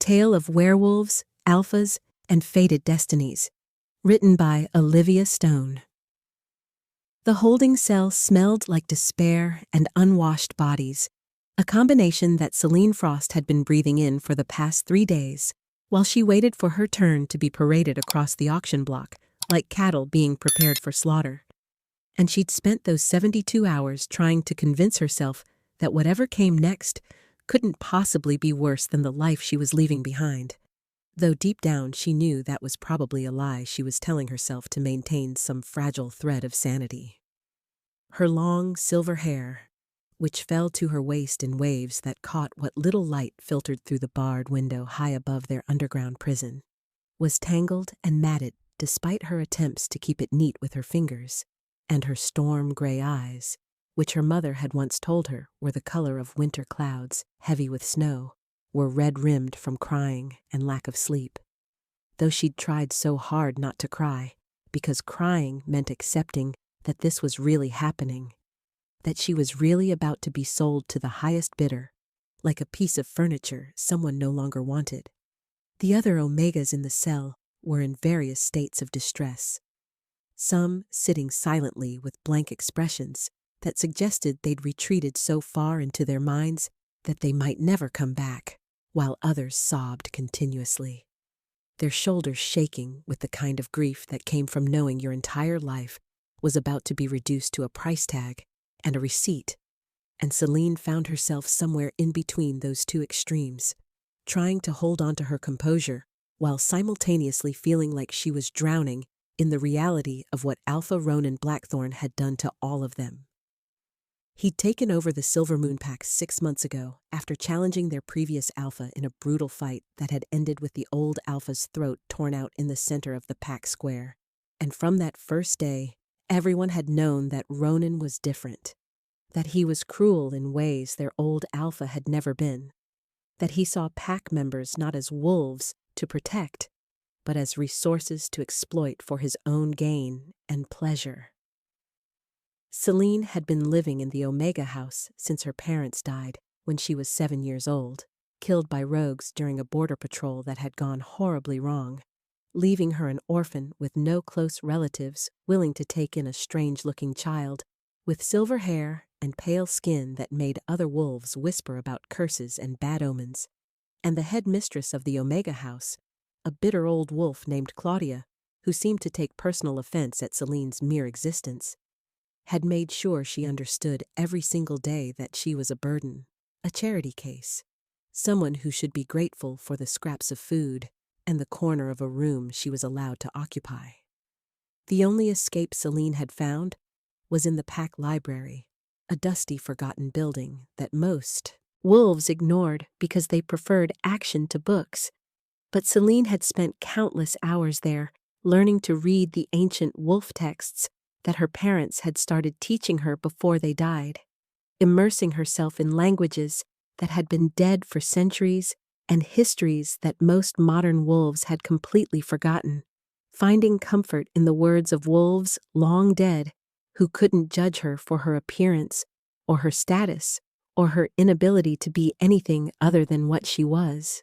Tale of Werewolves, Alphas, and Fated Destinies, written by Olivia Stone. The holding cell smelled like despair and unwashed bodies, a combination that Celine Frost had been breathing in for the past 3 days, while she waited for her turn to be paraded across the auction block, like cattle being prepared for slaughter. And she'd spent those 72 hours trying to convince herself that whatever came next couldn't possibly be worse than the life she was leaving behind. Though deep down she knew that was probably a lie she was telling herself to maintain some fragile thread of sanity. Her long silver hair, which fell to her waist in waves that caught what little light filtered through the barred window high above their underground prison, was tangled and matted despite her attempts to keep it neat with her fingers, and her storm-gray eyes, which her mother had once told her were the color of winter clouds heavy with snow, were red-rimmed from crying and lack of sleep. Though she'd tried so hard not to cry, because crying meant accepting that this was really happening, that she was really about to be sold to the highest bidder, like a piece of furniture someone no longer wanted. The other Omegas in the cell were in various states of distress, some sitting silently with blank expressions that suggested they'd retreated so far into their minds that they might never come back, while others sobbed continuously, their shoulders shaking with the kind of grief that came from knowing your entire life was about to be reduced to a price tag and a receipt, and Celine found herself somewhere in between those two extremes, trying to hold on to her composure while simultaneously feeling like she was drowning in the reality of what Alpha Ronan Blackthorn had done to all of them. He'd taken over the Silver Moon Pack 6 months ago after challenging their previous Alpha in a brutal fight that had ended with the old Alpha's throat torn out in the center of the pack square. And from that first day, everyone had known that Ronan was different, that he was cruel in ways their old Alpha had never been, that he saw pack members not as wolves to protect, but as resources to exploit for his own gain and pleasure. Celine had been living in the Omega house since her parents died when she was 7 years old, killed by rogues during a border patrol that had gone horribly wrong, leaving her an orphan with no close relatives willing to take in a strange-looking child with silver hair and pale skin that made other wolves whisper about curses and bad omens, and the head mistress of the Omega house, a bitter old wolf named Claudia, who seemed to take personal offense at Celine's mere existence, had made sure she understood every single day that she was a burden, a charity case, someone who should be grateful for the scraps of food and the corner of a room she was allowed to occupy. The only escape Celine had found was in the pack library, a dusty, forgotten building that most wolves ignored because they preferred action to books. But Celine had spent countless hours there learning to read the ancient wolf texts that her parents had started teaching her before they died, immersing herself in languages that had been dead for centuries and histories that most modern wolves had completely forgotten, finding comfort in the words of wolves long dead who couldn't judge her for her appearance or her status or her inability to be anything other than what she was.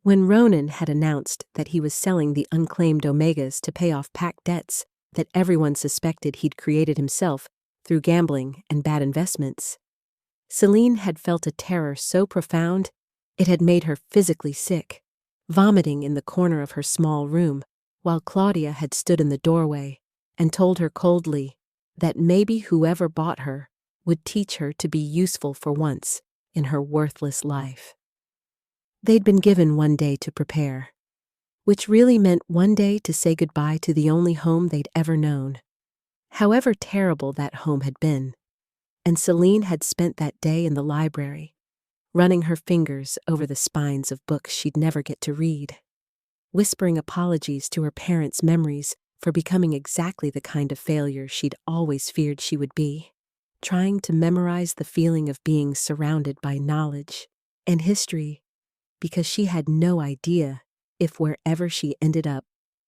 When Ronan had announced that he was selling the unclaimed Omegas to pay off pack debts that everyone suspected he'd created himself through gambling and bad investments, Celine had felt a terror so profound it had made her physically sick, vomiting in the corner of her small room while Claudia had stood in the doorway and told her coldly that maybe whoever bought her would teach her to be useful for once in her worthless life. They'd been given 1 day to prepare, which really meant 1 day to say goodbye to the only home they'd ever known, however terrible that home had been. And Celine had spent that day in the library, running her fingers over the spines of books she'd never get to read, whispering apologies to her parents' memories for becoming exactly the kind of failure she'd always feared she would be, trying to memorize the feeling of being surrounded by knowledge and history, because she had no idea if wherever she ended up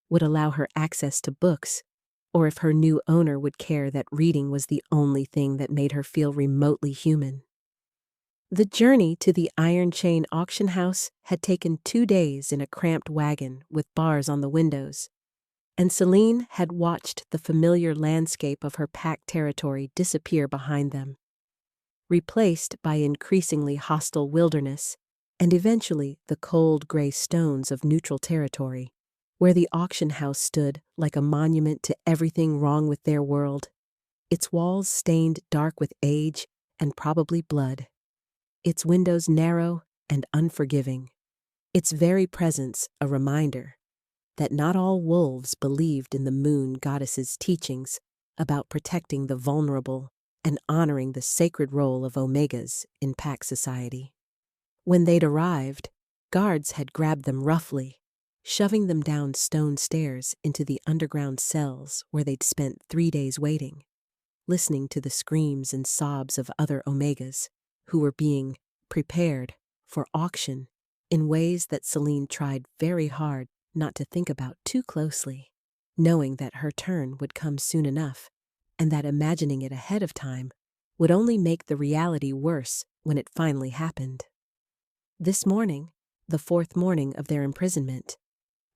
would allow her access to books, or if her new owner would care that reading was the only thing that made her feel remotely human. The journey to the Iron Chain auction house had taken 2 days in a cramped wagon with bars on the windows, and Celine had watched the familiar landscape of her packed territory disappear behind them, replaced by increasingly hostile wilderness and eventually the cold gray stones of neutral territory, where the auction house stood like a monument to everything wrong with their world, its walls stained dark with age and probably blood, its windows narrow and unforgiving, its very presence a reminder that not all wolves believed in the moon goddess's teachings about protecting the vulnerable and honoring the sacred role of omegas in pack society. When they'd arrived, guards had grabbed them roughly, shoving them down stone stairs into the underground cells where they'd spent 3 days waiting, listening to the screams and sobs of other omegas who were being prepared for auction in ways that Celine tried very hard not to think about too closely, knowing that her turn would come soon enough, and that imagining it ahead of time would only make the reality worse when it finally happened. This morning, the 4th morning of their imprisonment,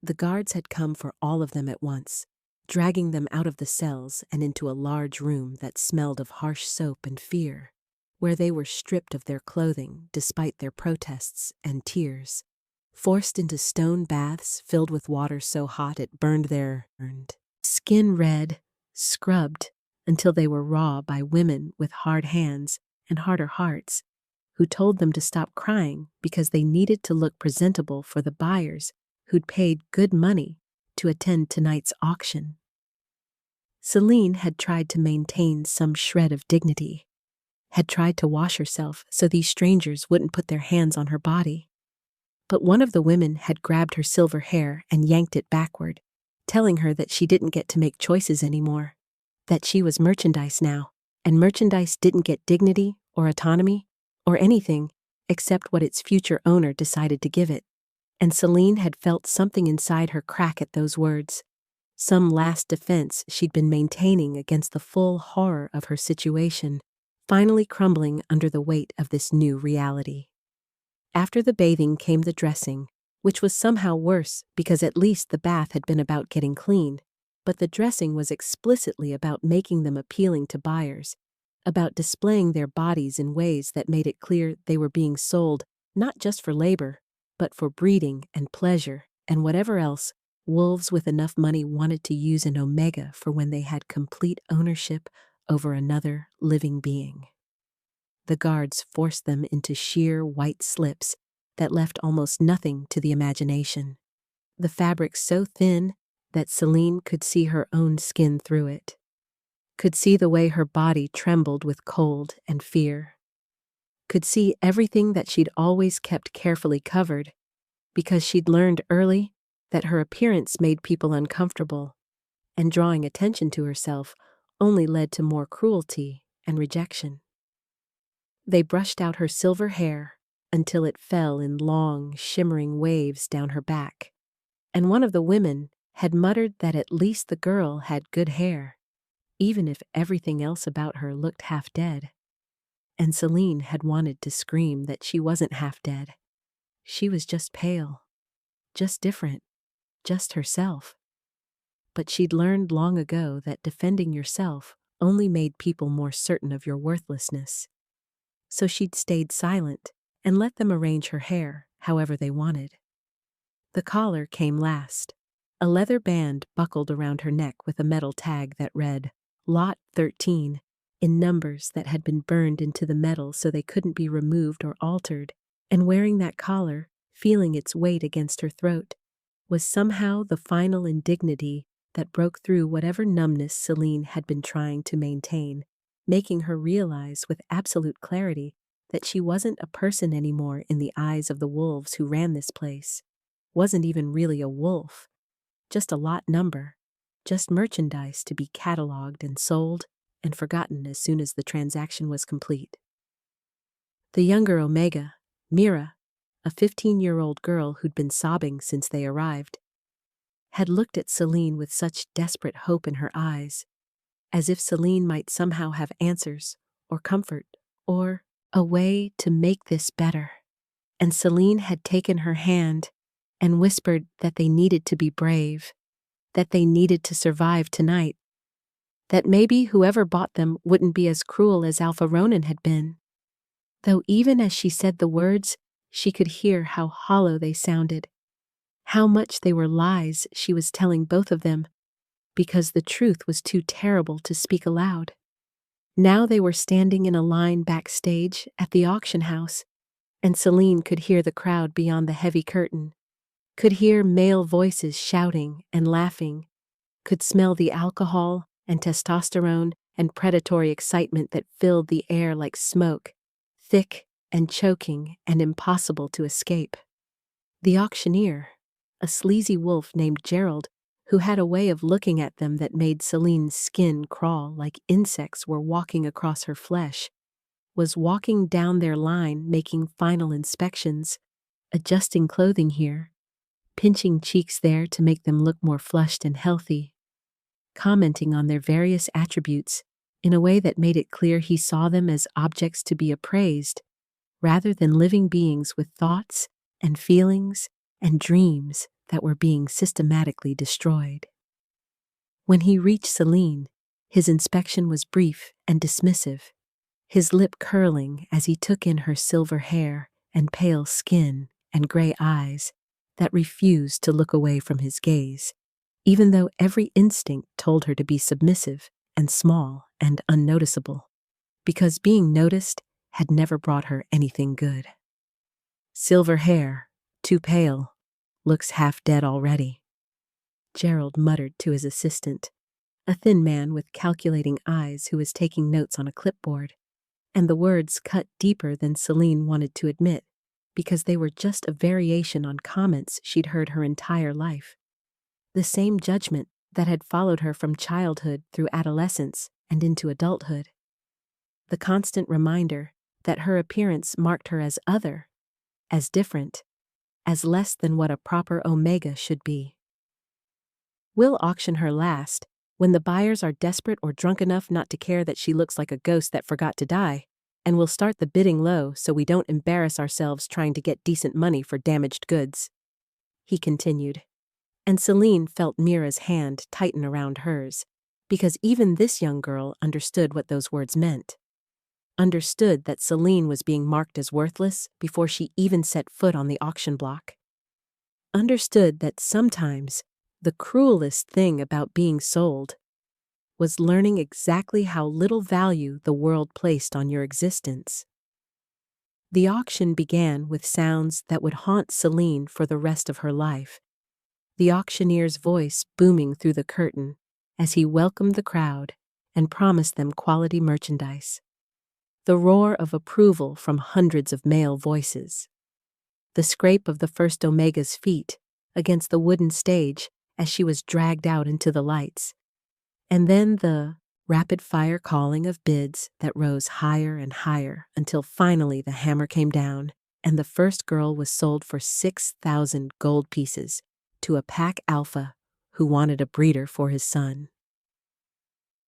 the guards had come for all of them at once, dragging them out of the cells and into a large room that smelled of harsh soap and fear, where they were stripped of their clothing despite their protests and tears, forced into stone baths filled with water so hot it burned their skin red, scrubbed until they were raw by women with hard hands and harder hearts, who told them to stop crying because they needed to look presentable for the buyers who'd paid good money to attend tonight's auction. Celine had tried to maintain some shred of dignity, had tried to wash herself so these strangers wouldn't put their hands on her body. But one of the women had grabbed her silver hair and yanked it backward, telling her that she didn't get to make choices anymore, that she was merchandise now, and merchandise didn't get dignity or autonomy or anything except what its future owner decided to give it. And Celine had felt something inside her crack at those words, some last defense she'd been maintaining against the full horror of her situation, finally crumbling under the weight of this new reality. After the bathing came the dressing, which was somehow worse because at least the bath had been about getting clean, but the dressing was explicitly about making them appealing to buyers, about displaying their bodies in ways that made it clear they were being sold not just for labor, but for breeding and pleasure and whatever else wolves with enough money wanted to use an omega for when they had complete ownership over another living being. The guards forced them into sheer white slips that left almost nothing to the imagination, the fabric so thin that Celine could see her own skin through it, could see the way her body trembled with cold and fear, could see everything that she'd always kept carefully covered because she'd learned early that her appearance made people uncomfortable, and drawing attention to herself only led to more cruelty and rejection. They brushed out her silver hair until it fell in long, shimmering waves down her back, and one of the women had muttered that at least the girl had good hair, even if everything else about her looked half dead. And Celine had wanted to scream that she wasn't half dead. She was just pale, just different, just herself. But she'd learned long ago that defending yourself only made people more certain of your worthlessness. So she'd stayed silent and let them arrange her hair however they wanted. The collar came last, a leather band buckled around her neck with a metal tag that read, Lot 13, in numbers that had been burned into the metal so they couldn't be removed or altered, and wearing that collar, feeling its weight against her throat, was somehow the final indignity that broke through whatever numbness Celine had been trying to maintain, making her realize with absolute clarity that she wasn't a person anymore in the eyes of the wolves who ran this place, wasn't even really a wolf, just a lot number, just merchandise to be cataloged and sold and forgotten as soon as the transaction was complete. The younger Omega, Mira, a 15-year-old girl who'd been sobbing since they arrived, had looked at Celine with such desperate hope in her eyes, as if Celine might somehow have answers, or comfort, or a way to make this better. And Celine had taken her hand and whispered that they needed to be brave, that they needed to survive tonight, that maybe whoever bought them wouldn't be as cruel as Alpha Ronan had been. Though even as she said the words, she could hear how hollow they sounded, how much they were lies she was telling both of them, because the truth was too terrible to speak aloud. Now they were standing in a line backstage at the auction house, and Celine could hear the crowd beyond the heavy curtain, could hear male voices shouting and laughing, could smell the alcohol and testosterone and predatory excitement that filled the air like smoke, thick and choking and impossible to escape. The auctioneer, a sleazy wolf named Gerald, who had a way of looking at them that made Celine's skin crawl like insects were walking across her flesh, was walking down their line making final inspections, adjusting clothing here, pinching cheeks there to make them look more flushed and healthy, commenting on their various attributes in a way that made it clear he saw them as objects to be appraised, rather than living beings with thoughts and feelings and dreams that were being systematically destroyed. When he reached Celine, his inspection was brief and dismissive, his lip curling as he took in her silver hair and pale skin and gray eyes that refused to look away from his gaze, even though every instinct told her to be submissive and small and unnoticeable, because being noticed had never brought her anything good. Silver hair, too pale, looks half dead already, Gerald muttered to his assistant, a thin man with calculating eyes who was taking notes on a clipboard, and the words cut deeper than Celine wanted to admit, because they were just a variation on comments she'd heard her entire life. The same judgment that had followed her from childhood through adolescence and into adulthood. The constant reminder that her appearance marked her as other, as different, as less than what a proper Omega should be. We'll auction her last, when the buyers are desperate or drunk enough not to care that she looks like a ghost that forgot to die, and we'll start the bidding low so we don't embarrass ourselves trying to get decent money for damaged goods. He continued, and Celine felt Mira's hand tighten around hers, because even this young girl understood what those words meant. Understood that Celine was being marked as worthless before she even set foot on the auction block. Understood that sometimes the cruelest thing about being sold was learning exactly how little value the world placed on your existence. The auction began with sounds that would haunt Celine for the rest of her life, the auctioneer's voice booming through the curtain as he welcomed the crowd and promised them quality merchandise. The roar of approval from hundreds of male voices. The scrape of the first Omega's feet against the wooden stage as she was dragged out into the lights. And then the rapid-fire calling of bids that rose higher and higher until finally the hammer came down and the first girl was sold for 6,000 gold pieces to a pack alpha who wanted a breeder for his son.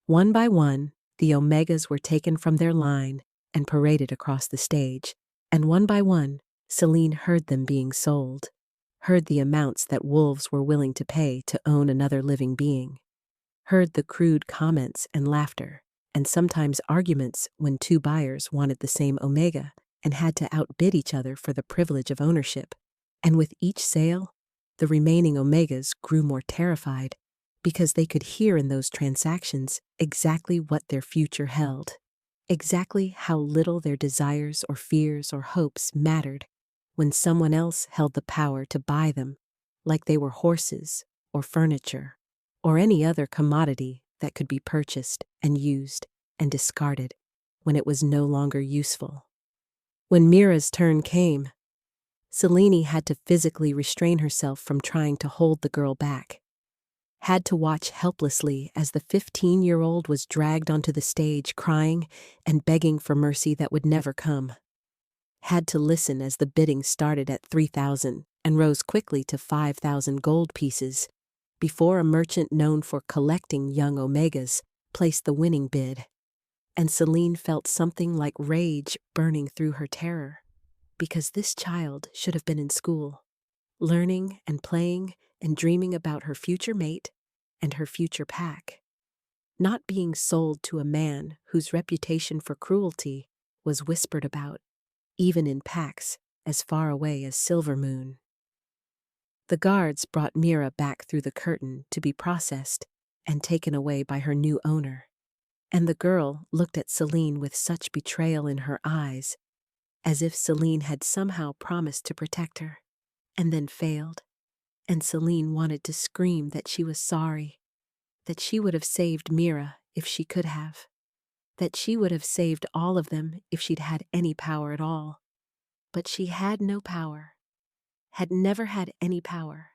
One by one, the Omegas were taken from their line and paraded across the stage, and one by one, Celine heard them being sold, heard the amounts that wolves were willing to pay to own another living being, heard the crude comments and laughter, and sometimes arguments when two buyers wanted the same Omega and had to outbid each other for the privilege of ownership. And with each sale, the remaining Omegas grew more terrified because they could hear in those transactions exactly what their future held. Exactly how little their desires or fears or hopes mattered when someone else held the power to buy them, like they were horses or furniture or any other commodity that could be purchased and used and discarded when it was no longer useful. When Mira's turn came, Celine had to physically restrain herself from trying to hold the girl back. Had to watch helplessly as the 15-year-old was dragged onto the stage crying and begging for mercy that would never come. Had to listen as the bidding started at 3,000 and rose quickly to 5,000 gold pieces before a merchant known for collecting young Omegas placed the winning bid. And Celine felt something like rage burning through her terror, because this child should have been in school, learning and playing and dreaming about her future mate and her future pack, not being sold to a man whose reputation for cruelty was whispered about, even in packs as far away as Silvermoon. The guards brought Mira back through the curtain to be processed and taken away by her new owner, and the girl looked at Celine with such betrayal in her eyes, as if Celine had somehow promised to protect her, and then failed, and Celine wanted to scream that she was sorry, that she would have saved Mira if she could have, that she would have saved all of them if she'd had any power at all. But she had no power, had never had any power,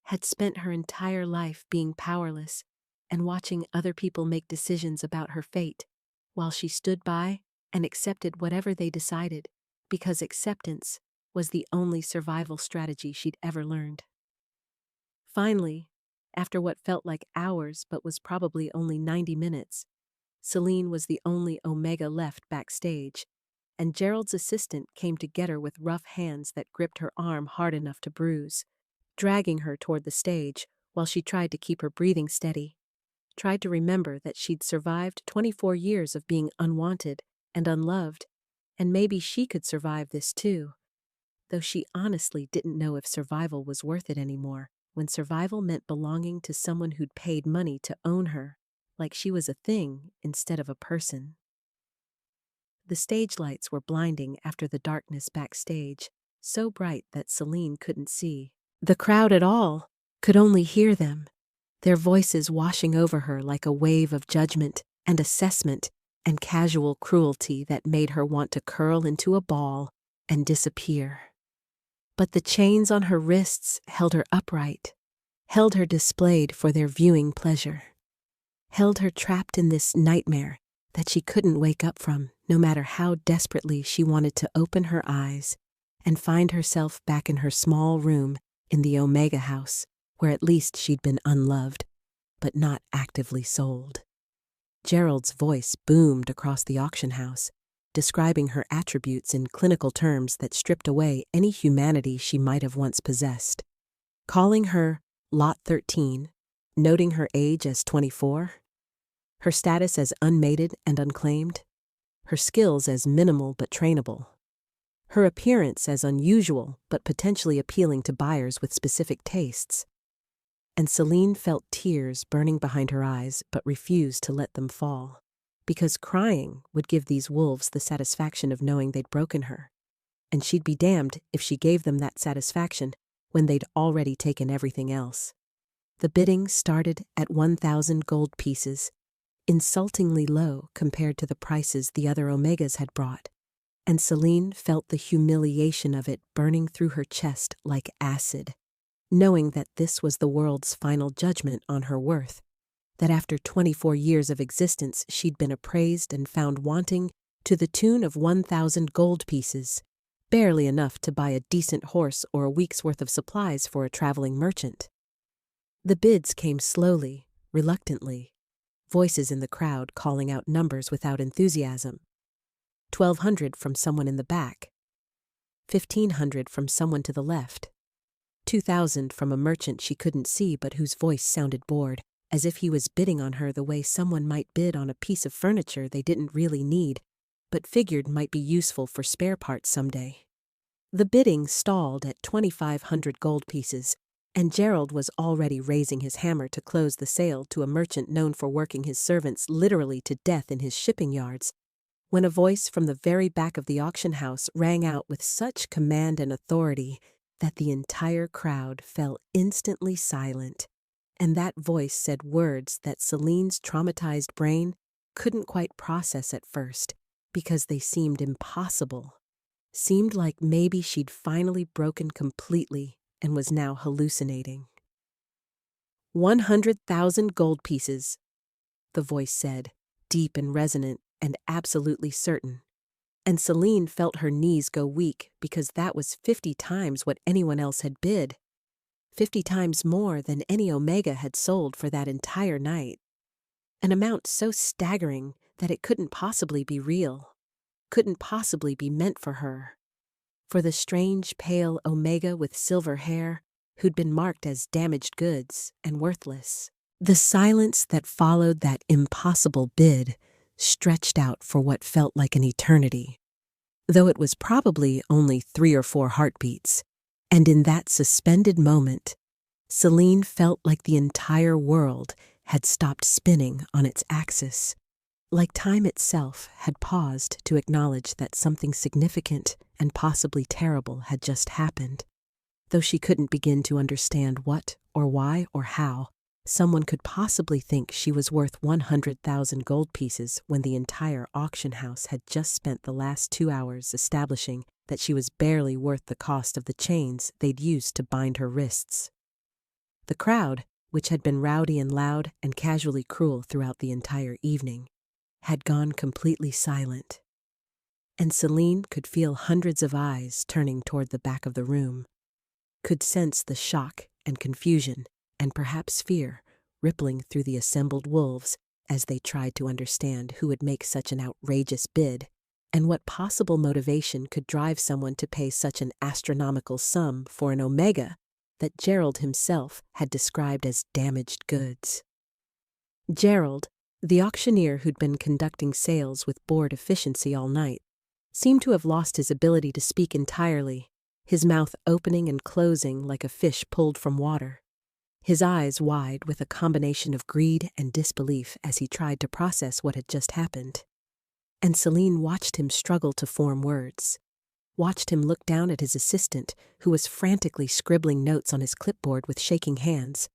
had spent her entire life being powerless and watching other people make decisions about her fate, while she stood by and accepted whatever they decided, because acceptance was the only survival strategy she'd ever learned. Finally, after what felt like hours but was probably only 90 minutes, Celine was the only Omega left backstage, and Gerald's assistant came to get her with rough hands that gripped her arm hard enough to bruise, dragging her toward the stage while she tried to keep her breathing steady, tried to remember that she'd survived 24 years of being unwanted and unloved, and maybe she could survive this too, though she honestly didn't know if survival was worth it anymore, when survival meant belonging to someone who'd paid money to own her, like she was a thing instead of a person. The stage lights were blinding after the darkness backstage, so bright that Celine couldn't see the crowd at all, could only hear them, their voices washing over her like a wave of judgment and assessment and casual cruelty that made her want to curl into a ball and disappear. But the chains on her wrists held her upright, held her displayed for their viewing pleasure, held her trapped in this nightmare that she couldn't wake up from, no matter how desperately she wanted to open her eyes and find herself back in her small room in the Omega house, where at least she'd been unloved, but not actively sold. Gerald's voice boomed across the auction house, describing her attributes in clinical terms that stripped away any humanity she might have once possessed, calling her Lot 13, noting her age as 24, her status as unmated and unclaimed, her skills as minimal but trainable, her appearance as unusual but potentially appealing to buyers with specific tastes. And Celine felt tears burning behind her eyes but refused to let them fall, because crying would give these wolves the satisfaction of knowing they'd broken her, and she'd be damned if she gave them that satisfaction when they'd already taken everything else. The bidding started at 1,000 gold pieces, insultingly low compared to the prices the other Omegas had brought, and Celine felt the humiliation of it burning through her chest like acid, knowing that this was the world's final judgment on her worth, that after 24 years of existence she'd been appraised and found wanting to the tune of 1,000 gold pieces, barely enough to buy a decent horse or a week's worth of supplies for a traveling merchant. The bids came slowly, reluctantly, voices in the crowd calling out numbers without enthusiasm. 1,200 from someone in the back, 1,500 from someone to the left, 2,000 from a merchant she couldn't see but whose voice sounded bored, as if he was bidding on her the way someone might bid on a piece of furniture they didn't really need, but figured might be useful for spare parts someday. The bidding stalled at 2,500 gold pieces, and Gerald was already raising his hammer to close the sale to a merchant known for working his servants literally to death in his shipping yards, when a voice from the very back of the auction house rang out with such command and authority that the entire crowd fell instantly silent, and that voice said words that Celine's traumatized brain couldn't quite process at first because they seemed impossible, seemed like maybe she'd finally broken completely and was now hallucinating. 100,000 gold pieces, the voice said, deep and resonant and absolutely certain, and Celine felt her knees go weak because that was 50 times what anyone else had bid, 50 times more than any Omega had sold for that entire night, an amount so staggering that it couldn't possibly be real, couldn't possibly be meant for her. For the strange, pale Omega with silver hair, who'd been marked as damaged goods and worthless. The silence that followed that impossible bid stretched out for what felt like an eternity, though it was probably only 3 or 4 heartbeats, and in that suspended moment, Celine felt like the entire world had stopped spinning on its axis, like time itself had paused to acknowledge that something significant and possibly terrible had just happened. Though she couldn't begin to understand what or why or how someone could possibly think she was worth 100,000 gold pieces when the entire auction house had just spent the last 2 hours establishing that she was barely worth the cost of the chains they'd used to bind her wrists. The crowd, which had been rowdy and loud and casually cruel throughout the entire evening, had gone completely silent, and Celine could feel hundreds of eyes turning toward the back of the room, could sense the shock and confusion and perhaps fear rippling through the assembled wolves as they tried to understand who would make such an outrageous bid and what possible motivation could drive someone to pay such an astronomical sum for an Omega that Gerald himself had described as damaged goods. Gerald, the auctioneer who'd been conducting sales with bored efficiency all night, seemed to have lost his ability to speak entirely, his mouth opening and closing like a fish pulled from water, his eyes wide with a combination of greed and disbelief as he tried to process what had just happened. And Celine watched him struggle to form words, watched him look down at his assistant, who was frantically scribbling notes on his clipboard with shaking hands,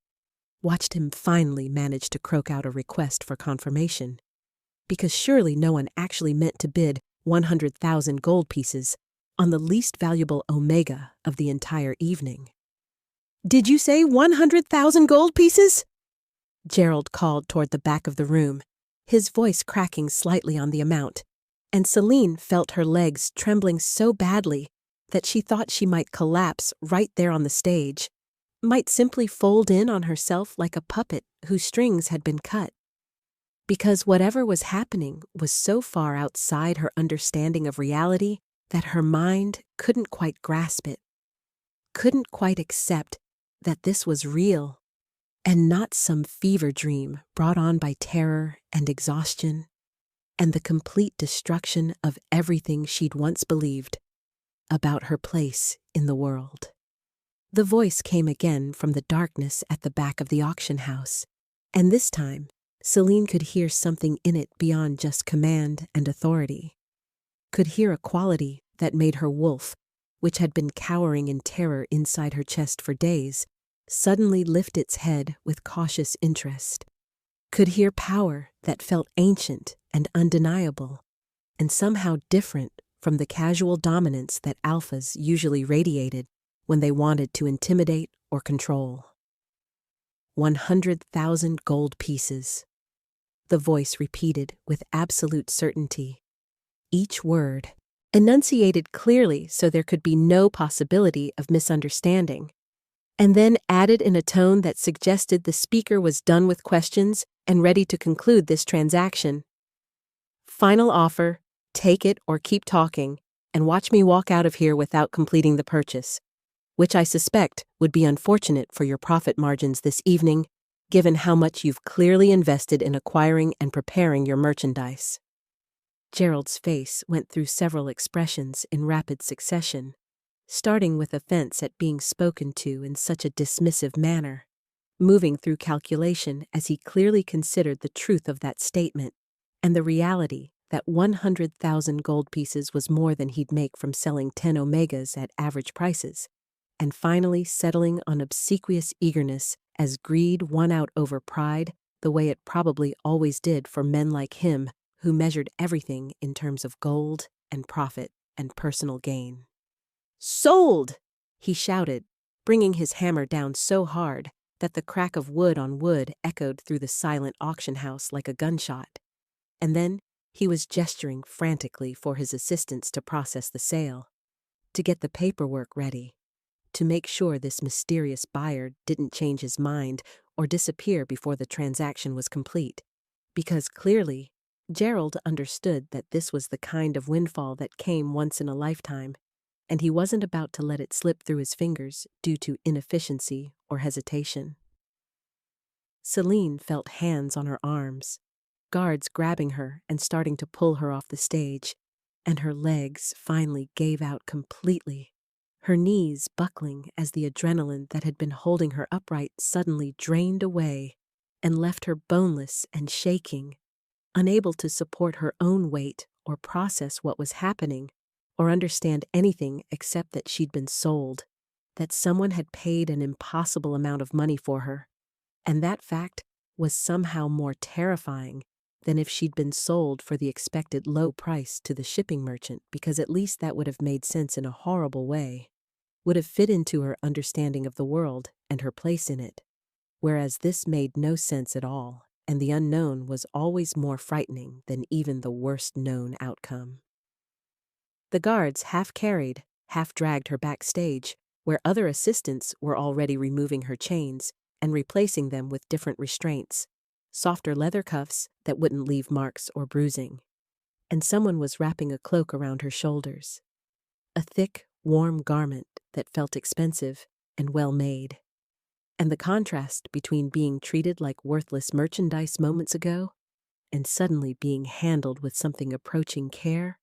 watched him finally manage to croak out a request for confirmation, because surely no one actually meant to bid 100,000 gold pieces on the least valuable Omega of the entire evening. "Did you say 100,000 gold pieces?" Gerald called toward the back of the room, his voice cracking slightly on the amount, and Celine felt her legs trembling so badly that she thought she might collapse right there on the stage, might simply fold in on herself like a puppet whose strings had been cut. Because whatever was happening was so far outside her understanding of reality that her mind couldn't quite grasp it, couldn't quite accept that this was real and not some fever dream brought on by terror and exhaustion and the complete destruction of everything she'd once believed about her place in the world. The voice came again from the darkness at the back of the auction house, and this time Celine could hear something in it beyond just command and authority, could hear a quality that made her wolf, which had been cowering in terror inside her chest for days, suddenly lift its head with cautious interest, could hear power that felt ancient and undeniable, and somehow different from the casual dominance that alphas usually radiated when they wanted to intimidate or control. 100,000 gold pieces, the voice repeated with absolute certainty, each word enunciated clearly so there could be no possibility of misunderstanding, and then added in a tone that suggested the speaker was done with questions and ready to conclude this transaction. "Final offer, take it or keep talking, and watch me walk out of here without completing the purchase, which I suspect would be unfortunate for your profit margins this evening, given how much you've clearly invested in acquiring and preparing your merchandise." Gerald's face went through several expressions in rapid succession, starting with offense at being spoken to in such a dismissive manner, moving through calculation as he clearly considered the truth of that statement and the reality that 100,000 gold pieces was more than he'd make from selling 10 Omegas at average prices, and finally settling on obsequious eagerness as greed won out over pride the way it probably always did for men like him who measured everything in terms of gold and profit and personal gain. "Sold!" he shouted, bringing his hammer down so hard that the crack of wood on wood echoed through the silent auction house like a gunshot. And then he was gesturing frantically for his assistants to process the sale, to get the paperwork ready, to make sure this mysterious buyer didn't change his mind or disappear before the transaction was complete, because clearly Gerald understood that this was the kind of windfall that came once in a lifetime, and he wasn't about to let it slip through his fingers due to inefficiency or hesitation. Celine felt hands on her arms, guards grabbing her and starting to pull her off the stage, and her legs finally gave out completely, her knees buckling as the adrenaline that had been holding her upright suddenly drained away and left her boneless and shaking, unable to support her own weight or process what was happening or understand anything except that she'd been sold, that someone had paid an impossible amount of money for her, and that fact was somehow more terrifying than if she'd been sold for the expected low price to the shipping merchant, because at least that would have made sense in a horrible way, would have fit into her understanding of the world and her place in it, whereas this made no sense at all, and the unknown was always more frightening than even the worst known outcome. The guards half-carried, half-dragged her backstage, where other assistants were already removing her chains and replacing them with different restraints, softer leather cuffs that wouldn't leave marks or bruising, and someone was wrapping a cloak around her shoulders, a thick, warm garment that felt expensive and well-made. And the contrast between being treated like worthless merchandise moments ago and suddenly being handled with something approaching care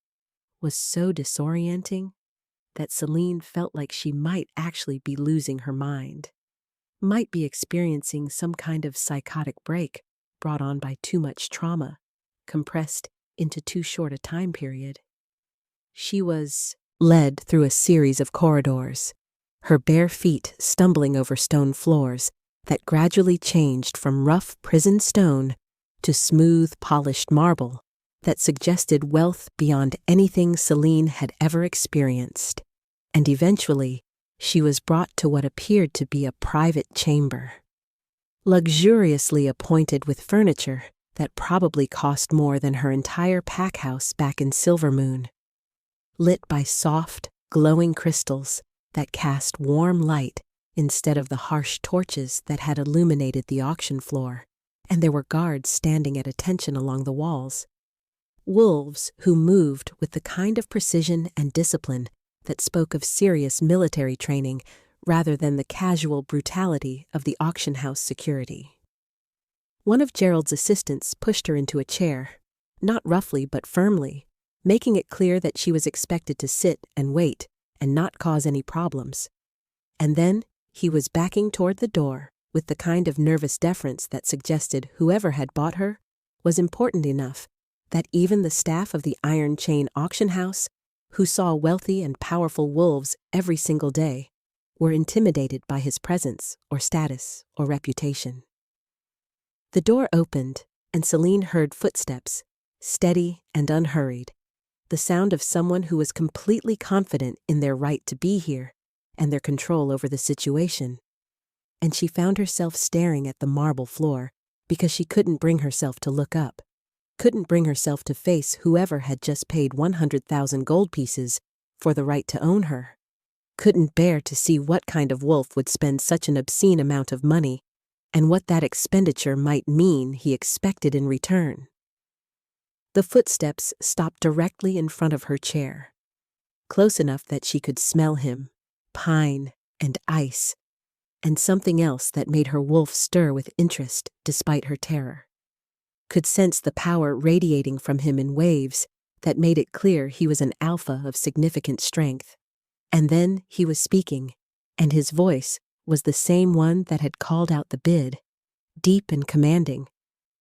was so disorienting that Celine felt like she might actually be losing her mind, might be experiencing some kind of psychotic break brought on by too much trauma, compressed into too short a time period. She was led through a series of corridors, her bare feet stumbling over stone floors that gradually changed from rough prison stone to smooth, polished marble that suggested wealth beyond anything Celine had ever experienced, and eventually she was brought to what appeared to be a private chamber, luxuriously appointed with furniture that probably cost more than her entire pack house back in Silvermoon, lit by soft, glowing crystals that cast warm light instead of the harsh torches that had illuminated the auction floor, and there were guards standing at attention along the walls. Wolves who moved with the kind of precision and discipline that spoke of serious military training rather than the casual brutality of the auction house security. One of Gerald's assistants pushed her into a chair, not roughly but firmly, making it clear that she was expected to sit and wait and not cause any problems. And then he was backing toward the door with the kind of nervous deference that suggested whoever had bought her was important enough that even the staff of the Iron Chain auction house, who saw wealthy and powerful wolves every single day, were intimidated by his presence or status or reputation. The door opened, and Celine heard footsteps, steady and unhurried, the sound of someone who was completely confident in their right to be here and their control over the situation. And she found herself staring at the marble floor because she couldn't bring herself to look up, couldn't bring herself to face whoever had just paid 100,000 gold pieces for the right to own her, couldn't bear to see what kind of wolf would spend such an obscene amount of money and what that expenditure might mean he expected in return. The footsteps stopped directly in front of her chair, close enough that she could smell him, pine and ice, and something else that made her wolf stir with interest despite her terror, could sense the power radiating from him in waves that made it clear he was an alpha of significant strength. And then he was speaking, and his voice was the same one that had called out the bid, deep and commanding,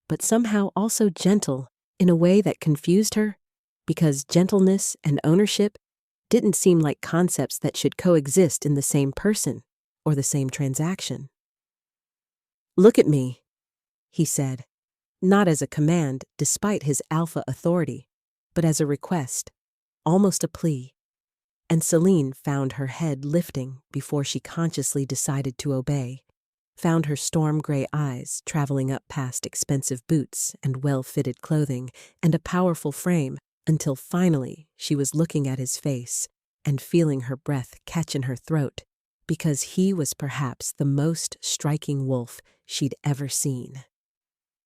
but somehow also gentle in a way that confused her, because gentleness and ownership didn't seem like concepts that should coexist in the same person or the same transaction. "Look at me," he said, not as a command despite his alpha authority, but as a request, almost a plea. And Celine found her head lifting before she consciously decided to obey, found her storm-gray eyes traveling up past expensive boots and well-fitted clothing and a powerful frame until finally she was looking at his face and feeling her breath catch in her throat because he was perhaps the most striking wolf she'd ever seen.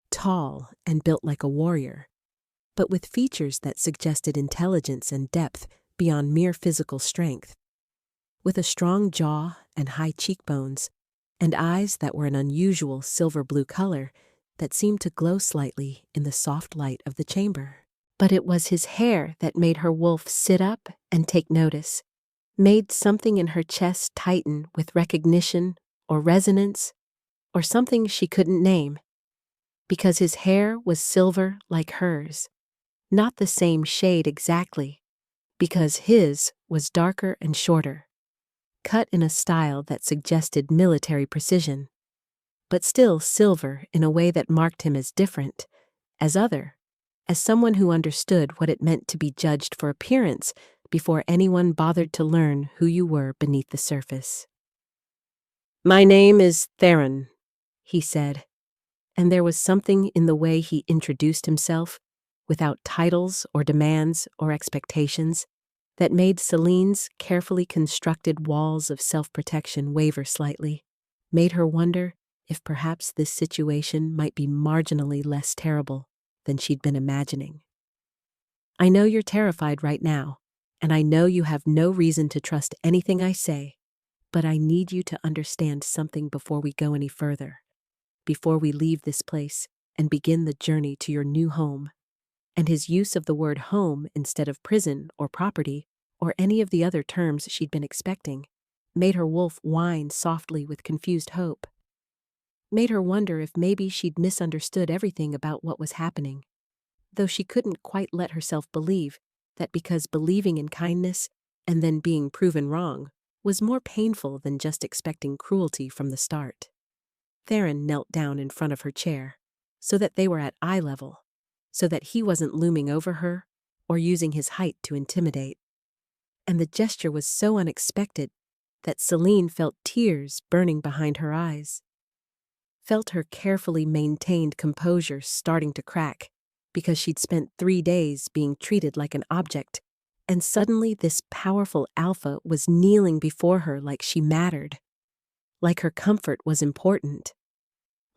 Tall and built like a warrior, but with features that suggested intelligence and depth beyond mere physical strength. With a strong jaw and high cheekbones, and eyes that were an unusual silver-blue color that seemed to glow slightly in the soft light of the chamber. But it was his hair that made her wolf sit up and take notice, made something in her chest tighten with recognition or resonance or something she couldn't name. Because his hair was silver like hers, not the same shade exactly, because his was darker and shorter, cut in a style that suggested military precision, but still silver in a way that marked him as different, as other, as someone who understood what it meant to be judged for appearance before anyone bothered to learn who you were beneath the surface. "My name is Theron," he said, and there was something in the way he introduced himself, without titles or demands or expectations, that made Celine's carefully constructed walls of self-protection waver slightly, made her wonder if perhaps this situation might be marginally less terrible than she'd been imagining. "I know you're terrified right now, and I know you have no reason to trust anything I say, but I need you to understand something before we go any further, before we leave this place and begin the journey to your new home." And his use of the word home instead of prison or property or any of the other terms she'd been expecting made her wolf whine softly with confused hope, made her wonder if maybe she'd misunderstood everything about what was happening, though she couldn't quite let herself believe that because believing in kindness and then being proven wrong was more painful than just expecting cruelty from the start. Theron knelt down in front of her chair, so that they were at eye level, so that he wasn't looming over her or using his height to intimidate. And the gesture was so unexpected that Celine felt tears burning behind her eyes, felt her carefully maintained composure starting to crack because she'd spent 3 days being treated like an object, and suddenly this powerful alpha was kneeling before her like she mattered, like her comfort was important,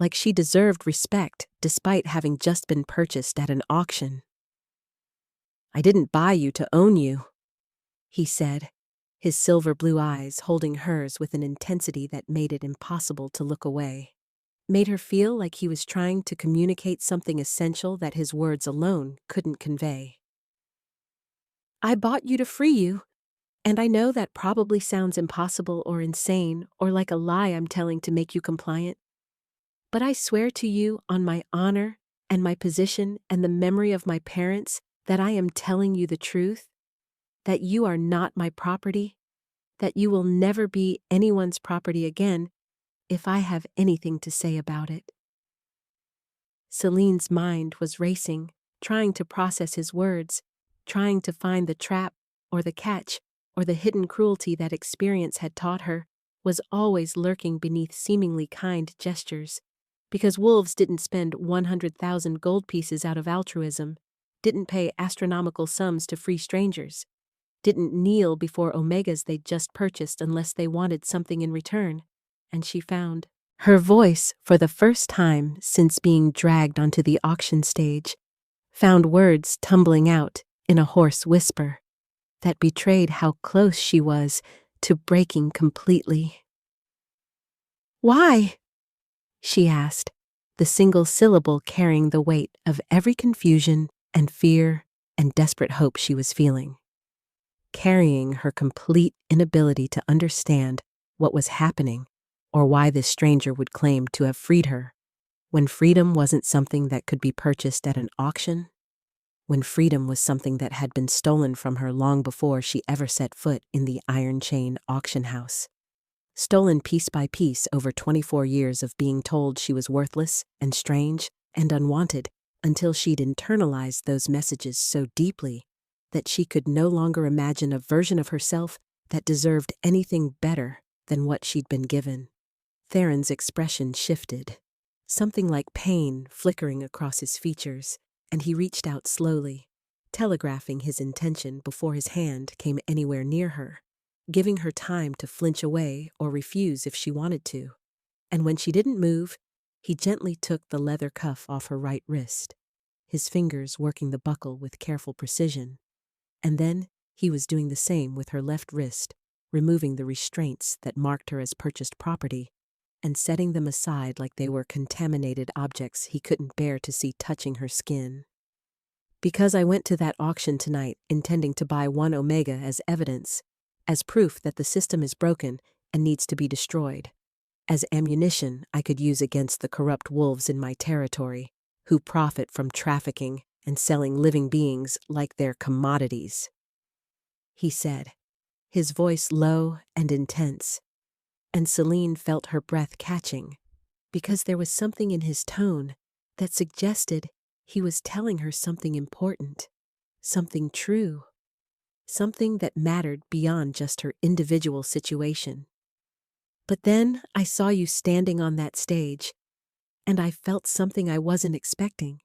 like she deserved respect despite having just been purchased at an auction. "I didn't buy you to own you," he said, his silver-blue eyes holding hers with an intensity that made it impossible to look away, made her feel like he was trying to communicate something essential that his words alone couldn't convey. "I bought you to free you, and I know that probably sounds impossible or insane or like a lie I'm telling to make you compliant. But I swear to you on my honor and my position and the memory of my parents that I am telling you the truth, that you are not my property, that you will never be anyone's property again if I have anything to say about it." Celine's mind was racing, trying to process his words, trying to find the trap or the catch or the hidden cruelty that experience had taught her was always lurking beneath seemingly kind gestures. Because wolves didn't spend 100,000 gold pieces out of altruism, didn't pay astronomical sums to free strangers, didn't kneel before omegas they'd just purchased unless they wanted something in return, and she found her voice, for the first time since being dragged onto the auction stage, found words tumbling out in a hoarse whisper that betrayed how close she was to breaking completely. "Why?" she asked, the single syllable carrying the weight of every confusion and fear and desperate hope she was feeling, carrying her complete inability to understand what was happening or why this stranger would claim to have freed her, when freedom wasn't something that could be purchased at an auction, when freedom was something that had been stolen from her long before she ever set foot in the Iron Chain auction house. Stolen piece by piece over 24 years of being told she was worthless and strange and unwanted, until she'd internalized those messages so deeply that she could no longer imagine a version of herself that deserved anything better than what she'd been given. Theron's expression shifted, something like pain flickering across his features, and he reached out slowly, telegraphing his intention before his hand came anywhere near her, giving her time to flinch away or refuse if she wanted to. And when she didn't move, he gently took the leather cuff off her right wrist, his fingers working the buckle with careful precision. And then he was doing the same with her left wrist, removing the restraints that marked her as purchased property and setting them aside like they were contaminated objects he couldn't bear to see touching her skin. Because I went to that auction tonight intending to buy one Omega as evidence, as proof that the system is broken and needs to be destroyed, as ammunition I could use against the corrupt wolves in my territory, who profit from trafficking and selling living beings like they're commodities," he said, his voice low and intense, and Celine felt her breath catching, because there was something in his tone that suggested he was telling her something important, something true, something that mattered beyond just her individual situation. "But then I saw you standing on that stage, and I felt something I wasn't expecting,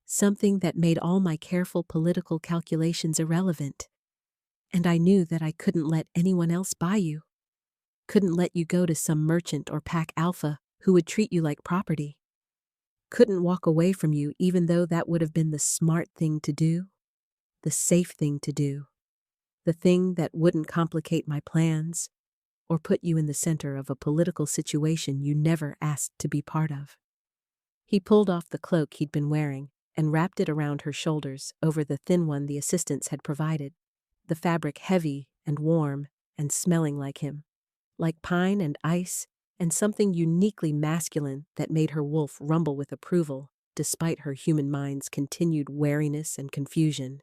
something that made all my careful political calculations irrelevant, and I knew that I couldn't let anyone else buy you, couldn't let you go to some merchant or pack alpha who would treat you like property, couldn't walk away from you even though that would have been the smart thing to do, the safe thing to do, the thing that wouldn't complicate my plans or put you in the center of a political situation you never asked to be part of." He pulled off the cloak he'd been wearing and wrapped it around her shoulders over the thin one the assistants had provided, the fabric heavy and warm and smelling like him, like pine and ice and something uniquely masculine that made her wolf rumble with approval despite her human mind's continued wariness and confusion.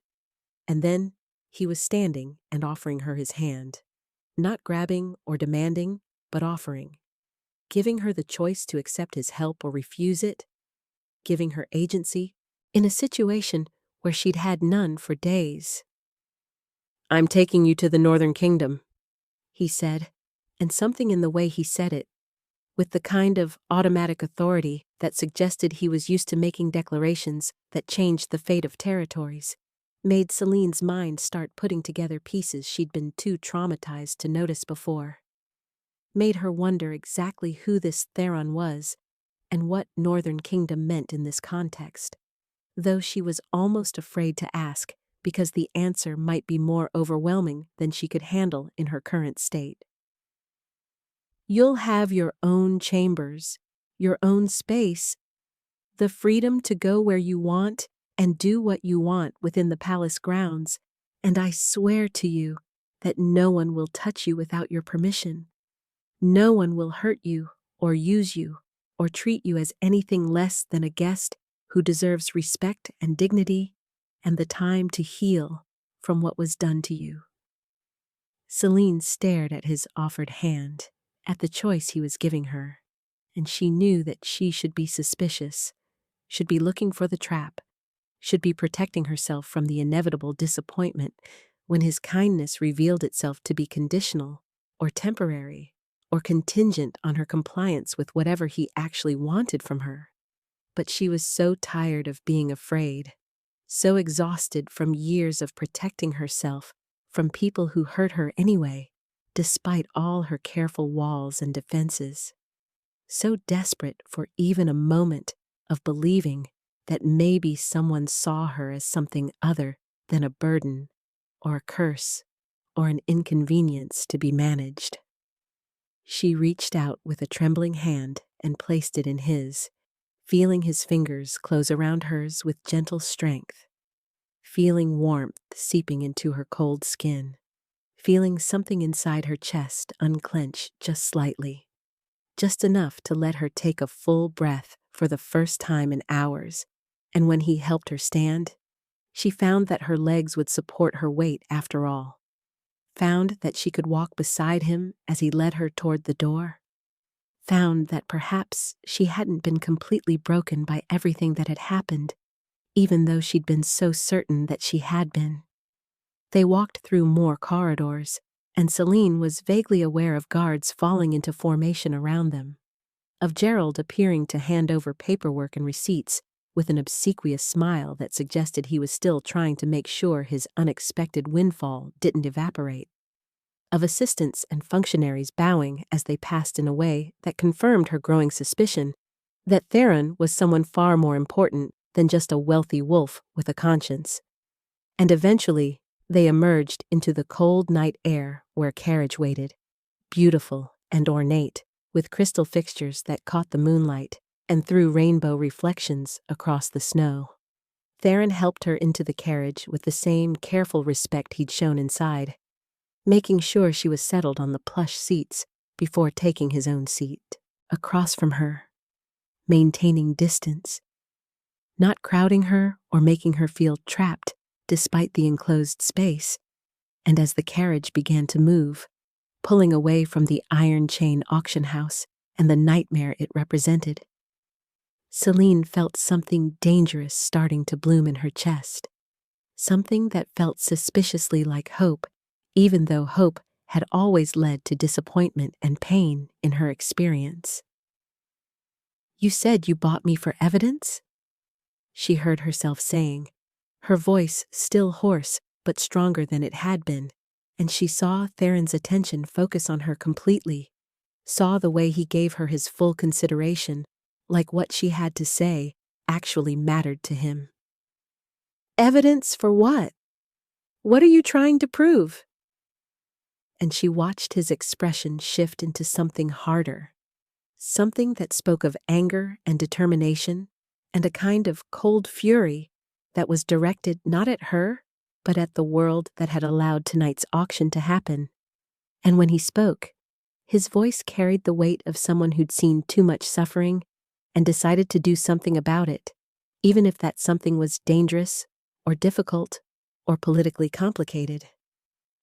And then he was standing and offering her his hand, not grabbing or demanding, but offering, giving her the choice to accept his help or refuse it, giving her agency in a situation where she'd had none for days. "I'm taking you to the Northern Kingdom," he said, and something in the way he said it, with the kind of automatic authority that suggested he was used to making declarations that changed the fate of territories, made Celine's mind start putting together pieces she'd been too traumatized to notice before. Made her wonder exactly who this Theron was and what Northern Kingdom meant in this context, though she was almost afraid to ask because the answer might be more overwhelming than she could handle in her current state. "You'll have your own chambers, your own space, the freedom to go where you want and do what you want within the palace grounds, and I swear to you that no one will touch you without your permission. No one will hurt you or use you or treat you as anything less than a guest who deserves respect and dignity and the time to heal from what was done to you." Celine stared at his offered hand, at the choice he was giving her, and she knew that she should be suspicious, should be looking for the trap, should be protecting herself from the inevitable disappointment when his kindness revealed itself to be conditional or temporary or contingent on her compliance with whatever he actually wanted from her. But she was so tired of being afraid, so exhausted from years of protecting herself from people who hurt her anyway, despite all her careful walls and defenses, so desperate for even a moment of believing that maybe someone saw her as something other than a burden or a curse or an inconvenience to be managed. She reached out with a trembling hand and placed it in his, feeling his fingers close around hers with gentle strength, feeling warmth seeping into her cold skin, feeling something inside her chest unclench just slightly, just enough to let her take a full breath for the first time in hours, and when he helped her stand, she found that her legs would support her weight after all, found that she could walk beside him as he led her toward the door, found that perhaps she hadn't been completely broken by everything that had happened, even though she'd been so certain that she had been. They walked through more corridors, and Celine was vaguely aware of guards falling into formation around them, of Gerald appearing to hand over paperwork and receipts with an obsequious smile that suggested he was still trying to make sure his unexpected windfall didn't evaporate, of assistants and functionaries bowing as they passed in a way that confirmed her growing suspicion that Theron was someone far more important than just a wealthy wolf with a conscience. And eventually, they emerged into the cold night air where carriage waited, beautiful and ornate, with crystal fixtures that caught the moonlight and threw rainbow reflections across the snow. Theron helped her into the carriage with the same careful respect he'd shown inside, making sure she was settled on the plush seats before taking his own seat across from her, maintaining distance, not crowding her or making her feel trapped despite the enclosed space. And as the carriage began to move, pulling away from the iron chain auction house and the nightmare it represented, Celine felt something dangerous starting to bloom in her chest, something that felt suspiciously like hope, even though hope had always led to disappointment and pain in her experience. "You said you bought me for evidence?" she heard herself saying, her voice still hoarse but stronger than it had been, and she saw Theron's attention focus on her completely, saw the way he gave her his full consideration, like what she had to say actually mattered to him. "Evidence for what? What are you trying to prove?" And she watched his expression shift into something harder, something that spoke of anger and determination, and a kind of cold fury that was directed not at her, but at the world that had allowed tonight's auction to happen. And when he spoke, his voice carried the weight of someone who'd seen too much suffering and decided to do something about it, even if that something was dangerous or difficult or politically complicated.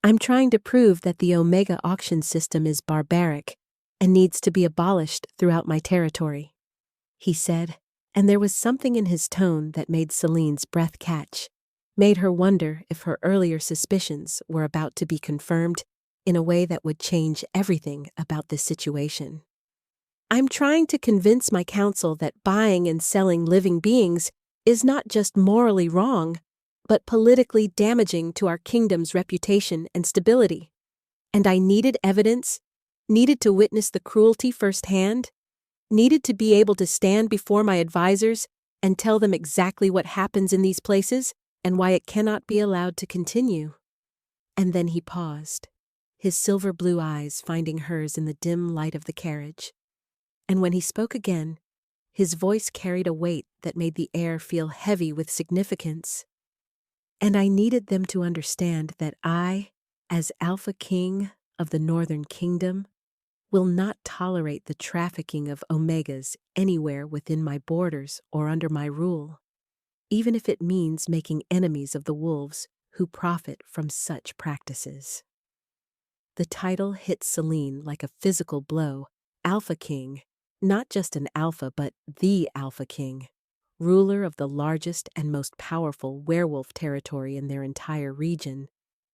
"I'm trying to prove that the Omega auction system is barbaric and needs to be abolished throughout my territory," he said, and there was something in his tone that made Celine's breath catch, made her wonder if her earlier suspicions were about to be confirmed in a way that would change everything about this situation. "I'm trying to convince my council that buying and selling living beings is not just morally wrong, but politically damaging to our kingdom's reputation and stability. And I needed evidence, needed to witness the cruelty firsthand, needed to be able to stand before my advisors and tell them exactly what happens in these places and why it cannot be allowed to continue." And then he paused, his silver blue eyes finding hers in the dim light of the carriage. And when he spoke again, his voice carried a weight that made the air feel heavy with significance. "And I needed them to understand that I, as Alpha King of the Northern Kingdom, will not tolerate the trafficking of Omegas anywhere within my borders or under my rule, even if it means making enemies of the wolves who profit from such practices." The title hit Celine like a physical blow. Alpha King, not just an alpha but the Alpha King, ruler of the largest and most powerful werewolf territory in their entire region,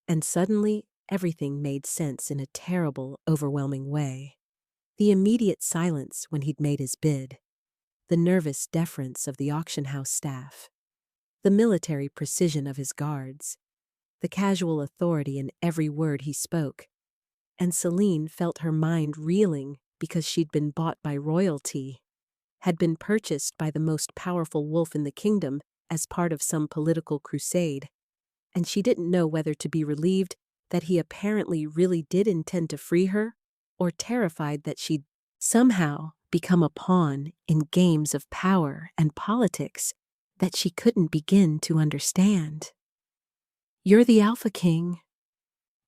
and suddenly everything made sense in a terrible, overwhelming way. The immediate silence when he'd made his bid, the nervous deference of the auction house staff, the military precision of his guards, the casual authority in every word he spoke, and Celine felt her mind reeling because she'd been bought by royalty, had been purchased by the most powerful wolf in the kingdom as part of some political crusade, and she didn't know whether to be relieved that he apparently really did intend to free her, or terrified that she'd somehow become a pawn in games of power and politics that she couldn't begin to understand. "You're the Alpha King,"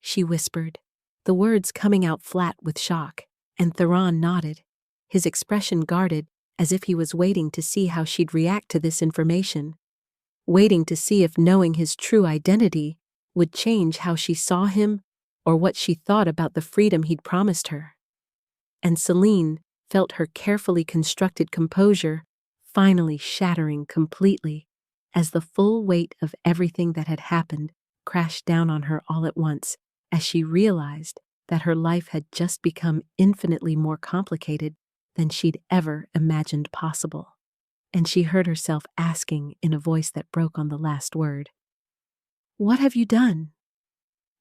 she whispered, the words coming out flat with shock, and Theron nodded, his expression guarded as if he was waiting to see how she'd react to this information, waiting to see if knowing his true identity would change how she saw him or what she thought about the freedom he'd promised her. And Celine felt her carefully constructed composure finally shattering completely as the full weight of everything that had happened crashed down on her all at once, as she realized that her life had just become infinitely more complicated than she'd ever imagined possible. And she heard herself asking in a voice that broke on the last word, "What have you done?"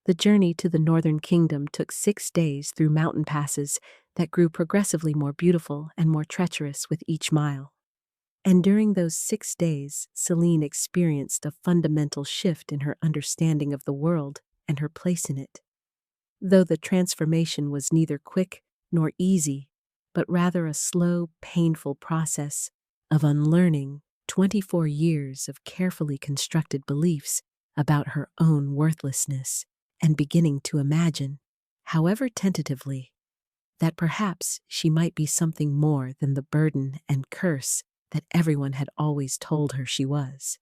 The journey to the Northern Kingdom took 6 days through mountain passes that grew progressively more beautiful and more treacherous with each mile. And during those 6 days, Celine experienced a fundamental shift in her understanding of the world and her place in it. Though the transformation was neither quick nor easy, but rather a slow, painful process of unlearning 24 years of carefully constructed beliefs about her own worthlessness and beginning to imagine, however tentatively, that perhaps she might be something more than the burden and curse that everyone had always told her she was.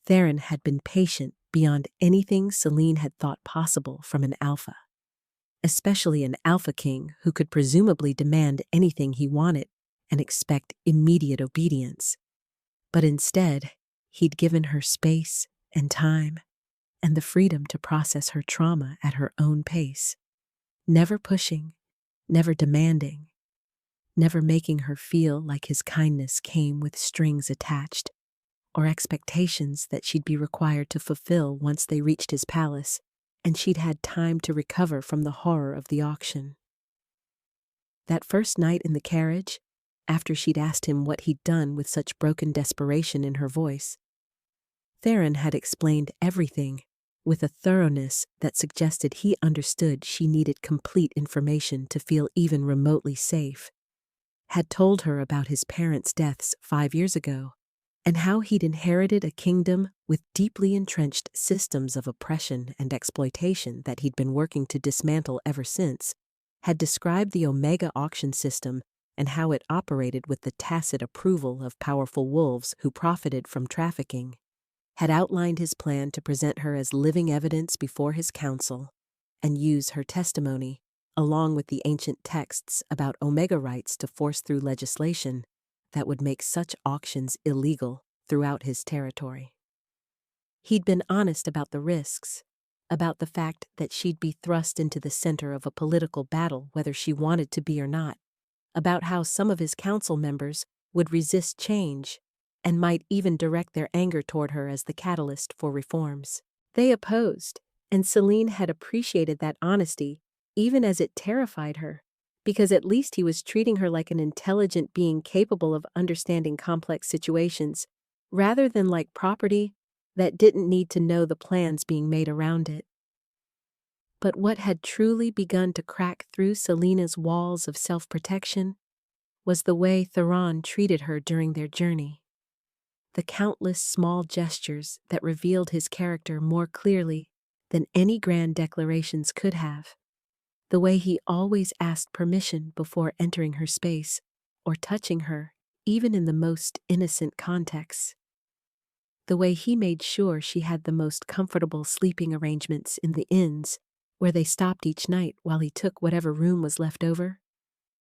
Theron had been patient beyond anything Celine had thought possible from an alpha, especially an alpha king who could presumably demand anything he wanted and expect immediate obedience. But instead, he'd given her space and time and the freedom to process her trauma at her own pace, never pushing, never demanding, never making her feel like his kindness came with strings attached or expectations that she'd be required to fulfill once they reached his palace and she'd had time to recover from the horror of the auction. That first night in the carriage, after she'd asked him what he'd done with such broken desperation in her voice, Theron had explained everything with a thoroughness that suggested he understood she needed complete information to feel even remotely safe, had told her about his parents' deaths 5 years ago, and how he'd inherited a kingdom with deeply entrenched systems of oppression and exploitation that he'd been working to dismantle ever since, had described the Omega auction system and how it operated with the tacit approval of powerful wolves who profited from trafficking, had outlined his plan to present her as living evidence before his council and use her testimony, along with the ancient texts about Omega rights, to force through legislation that would make such auctions illegal throughout his territory. He'd been honest about the risks, about the fact that she'd be thrust into the center of a political battle whether she wanted to be or not, about how some of his council members would resist change and might even direct their anger toward her as the catalyst for reforms. They opposed, and Celine had appreciated that honesty, even as it terrified her, because at least he was treating her like an intelligent being capable of understanding complex situations, rather than like property that didn't need to know the plans being made around it. But what had truly begun to crack through Selena's walls of self-protection was the way Theron treated her during their journey. The countless small gestures that revealed his character more clearly than any grand declarations could have. The way he always asked permission before entering her space or touching her, even in the most innocent contexts. The way he made sure she had the most comfortable sleeping arrangements in the inns where they stopped each night while he took whatever room was left over.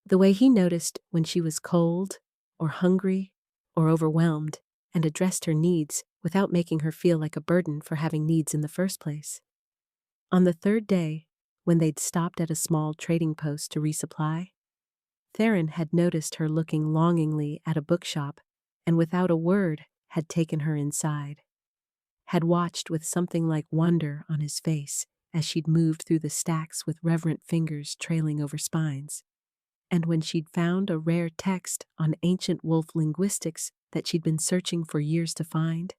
The way he noticed when she was cold or hungry or overwhelmed and addressed her needs without making her feel like a burden for having needs in the first place. On the third day, when they'd stopped at a small trading post to resupply, Theron had noticed her looking longingly at a bookshop and without a word had taken her inside, had watched with something like wonder on his face as she'd moved through the stacks with reverent fingers trailing over spines, and when she'd found a rare text on ancient wolf linguistics that she'd been searching for years to find,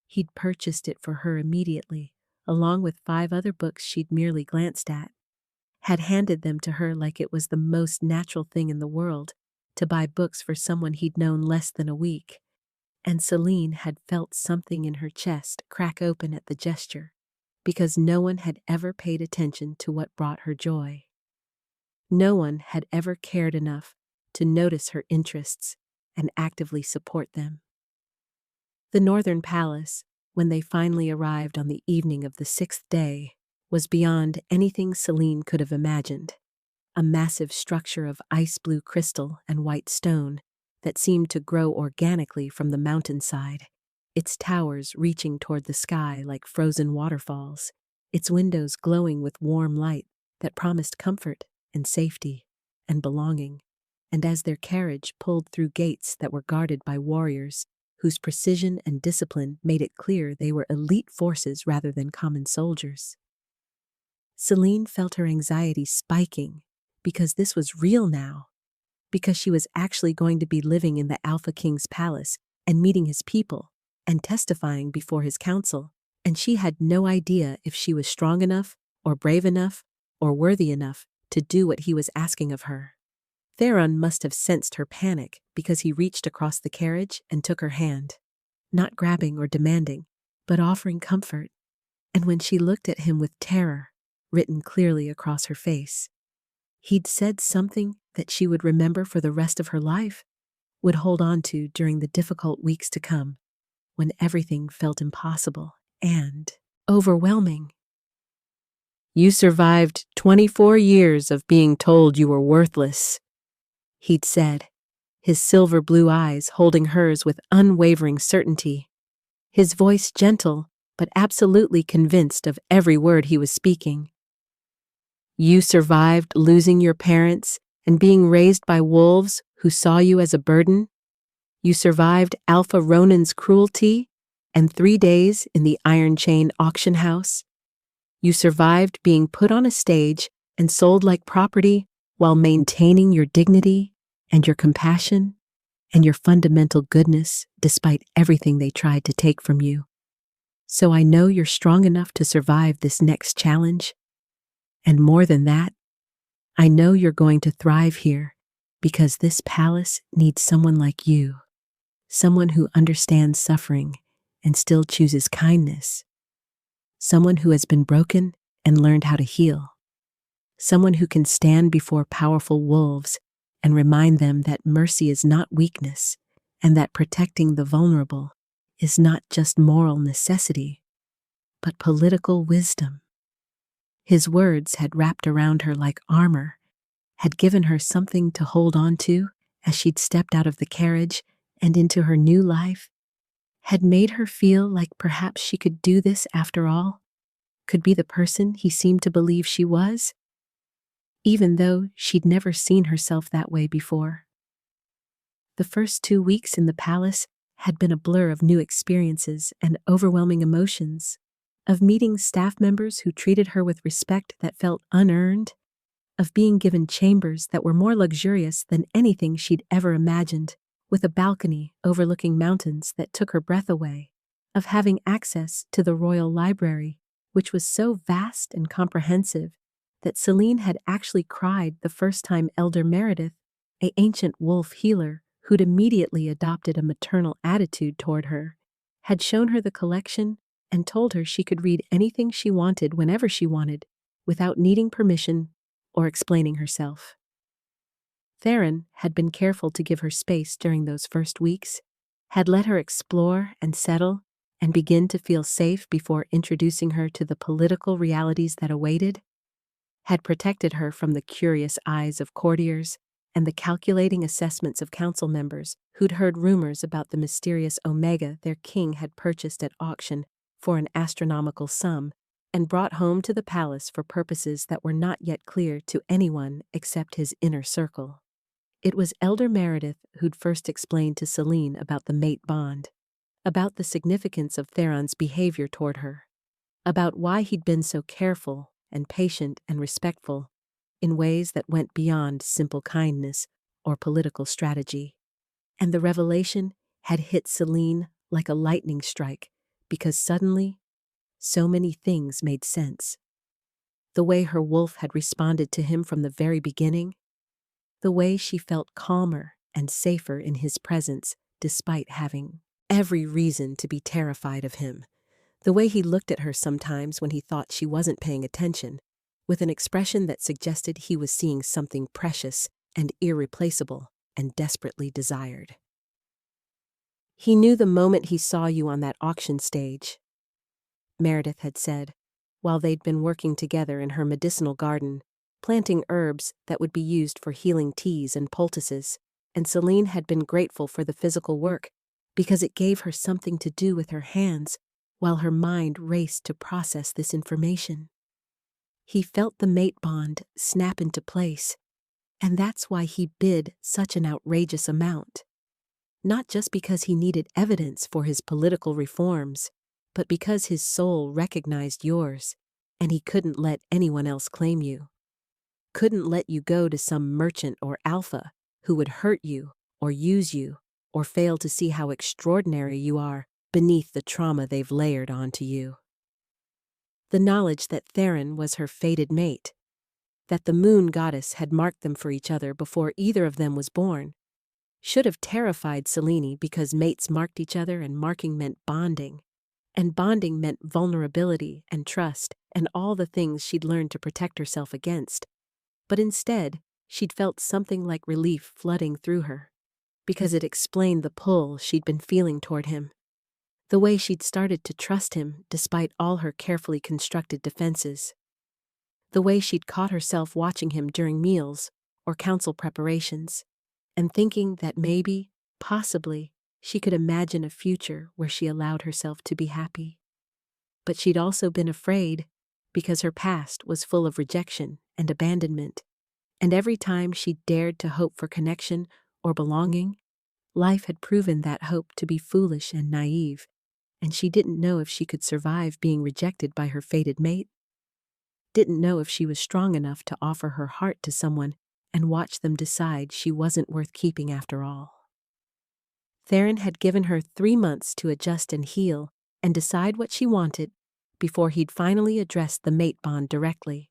he'd purchased it for her immediately, along with 5 other books she'd merely glanced at, had handed them to her like it was the most natural thing in the world to buy books for someone he'd known less than a week, and Celine had felt something in her chest crack open at the gesture, because no one had ever paid attention to what brought her joy. No one had ever cared enough to notice her interests and actively support them. The Northern Palace, when they finally arrived on the evening of the 6th day, was beyond anything Celine could have imagined. A massive structure of ice-blue crystal and white stone that seemed to grow organically from the mountainside, its towers reaching toward the sky like frozen waterfalls, its windows glowing with warm light that promised comfort and safety and belonging, and as their carriage pulled through gates that were guarded by warriors whose precision and discipline made it clear they were elite forces rather than common soldiers. Celine felt her anxiety spiking because this was real now. because she was actually going to be living in the Alpha King's palace and meeting his people and testifying before his council, and she had no idea if she was strong enough or brave enough or worthy enough to do what he was asking of her. Theron must have sensed her panic because he reached across the carriage and took her hand, not grabbing or demanding, but offering comfort. And when she looked at him with terror written clearly across her face, he'd said something that she would remember for the rest of her life, would hold on to during the difficult weeks to come, when everything felt impossible and overwhelming. "You survived 24 years of being told you were worthless," he'd said, his silver blue eyes holding hers with unwavering certainty, his voice gentle but absolutely convinced of every word he was speaking. "You survived losing your parents and being raised by wolves who saw you as a burden. You survived Alpha Ronan's cruelty and 3 days in the Iron Chain auction house. You survived being put on a stage and sold like property while maintaining your dignity and your compassion and your fundamental goodness despite everything they tried to take from you. So I know you're strong enough to survive this next challenge. And more than that, I know you're going to thrive here because this palace needs someone like you, someone who understands suffering and still chooses kindness, someone who has been broken and learned how to heal, someone who can stand before powerful wolves and remind them that mercy is not weakness and that protecting the vulnerable is not just moral necessity, but political wisdom." His words had wrapped around her like armor, had given her something to hold on to as she'd stepped out of the carriage and into her new life, had made her feel like perhaps she could do this after all, could be the person he seemed to believe she was, even though she'd never seen herself that way before. The first 2 weeks in the palace had been a blur of new experiences and overwhelming emotions, of meeting staff members who treated her with respect that felt unearned, of being given chambers that were more luxurious than anything she'd ever imagined, with a balcony overlooking mountains that took her breath away, of having access to the royal library, which was so vast and comprehensive that Celine had actually cried the first time Elder Meredith, an ancient wolf healer who'd immediately adopted a maternal attitude toward her, had shown her the collection and told her she could read anything she wanted whenever she wanted, without needing permission or explaining herself. Theron had been careful to give her space during those first weeks, had let her explore and settle and begin to feel safe before introducing her to the political realities that awaited, had protected her from the curious eyes of courtiers and the calculating assessments of council members who'd heard rumors about the mysterious Omega their king had purchased at auction for an astronomical sum and brought home to the palace for purposes that were not yet clear to anyone except his inner circle. It was Elder Meredith who'd first explained to Celine about the mate bond, about the significance of Theron's behavior toward her, about why he'd been so careful and patient and respectful in ways that went beyond simple kindness or political strategy. And the revelation had hit Celine like a lightning strike because suddenly, so many things made sense. The way her wolf had responded to him from the very beginning, the way she felt calmer and safer in his presence despite having every reason to be terrified of him, the way he looked at her sometimes when he thought she wasn't paying attention, with an expression that suggested he was seeing something precious and irreplaceable and desperately desired. "He knew the moment he saw you on that auction stage," Meredith had said, while they'd been working together in her medicinal garden, planting herbs that would be used for healing teas and poultices, and Celine had been grateful for the physical work because it gave her something to do with her hands while her mind raced to process this information. He felt the mate bond snap into place, and that's why he bid such an outrageous amount. Not just because he needed evidence for his political reforms, but because his soul recognized yours, and he couldn't let anyone else claim you. Couldn't let you go to some merchant or alpha who would hurt you or use you or fail to see how extraordinary you are beneath the trauma they've layered onto you. The knowledge that Theron was her fated mate, that the moon goddess had marked them for each other before either of them was born, should have terrified Selene because mates marked each other and marking meant bonding. And bonding meant vulnerability and trust and all the things she'd learned to protect herself against. But instead, she'd felt something like relief flooding through her, because it explained the pull she'd been feeling toward him. The way she'd started to trust him despite all her carefully constructed defenses. The way she'd caught herself watching him during meals or council preparations, and thinking that maybe, possibly, she could imagine a future where she allowed herself to be happy. But she'd also been afraid because her past was full of rejection and abandonment, and every time she dared to hope for connection or belonging, life had proven that hope to be foolish and naive, and she didn't know if she could survive being rejected by her fated mate. Didn't know if she was strong enough to offer her heart to someone and watch them decide she wasn't worth keeping after all. Theron had given her 3 months to adjust and heal and decide what she wanted before he'd finally addressed the mate bond directly.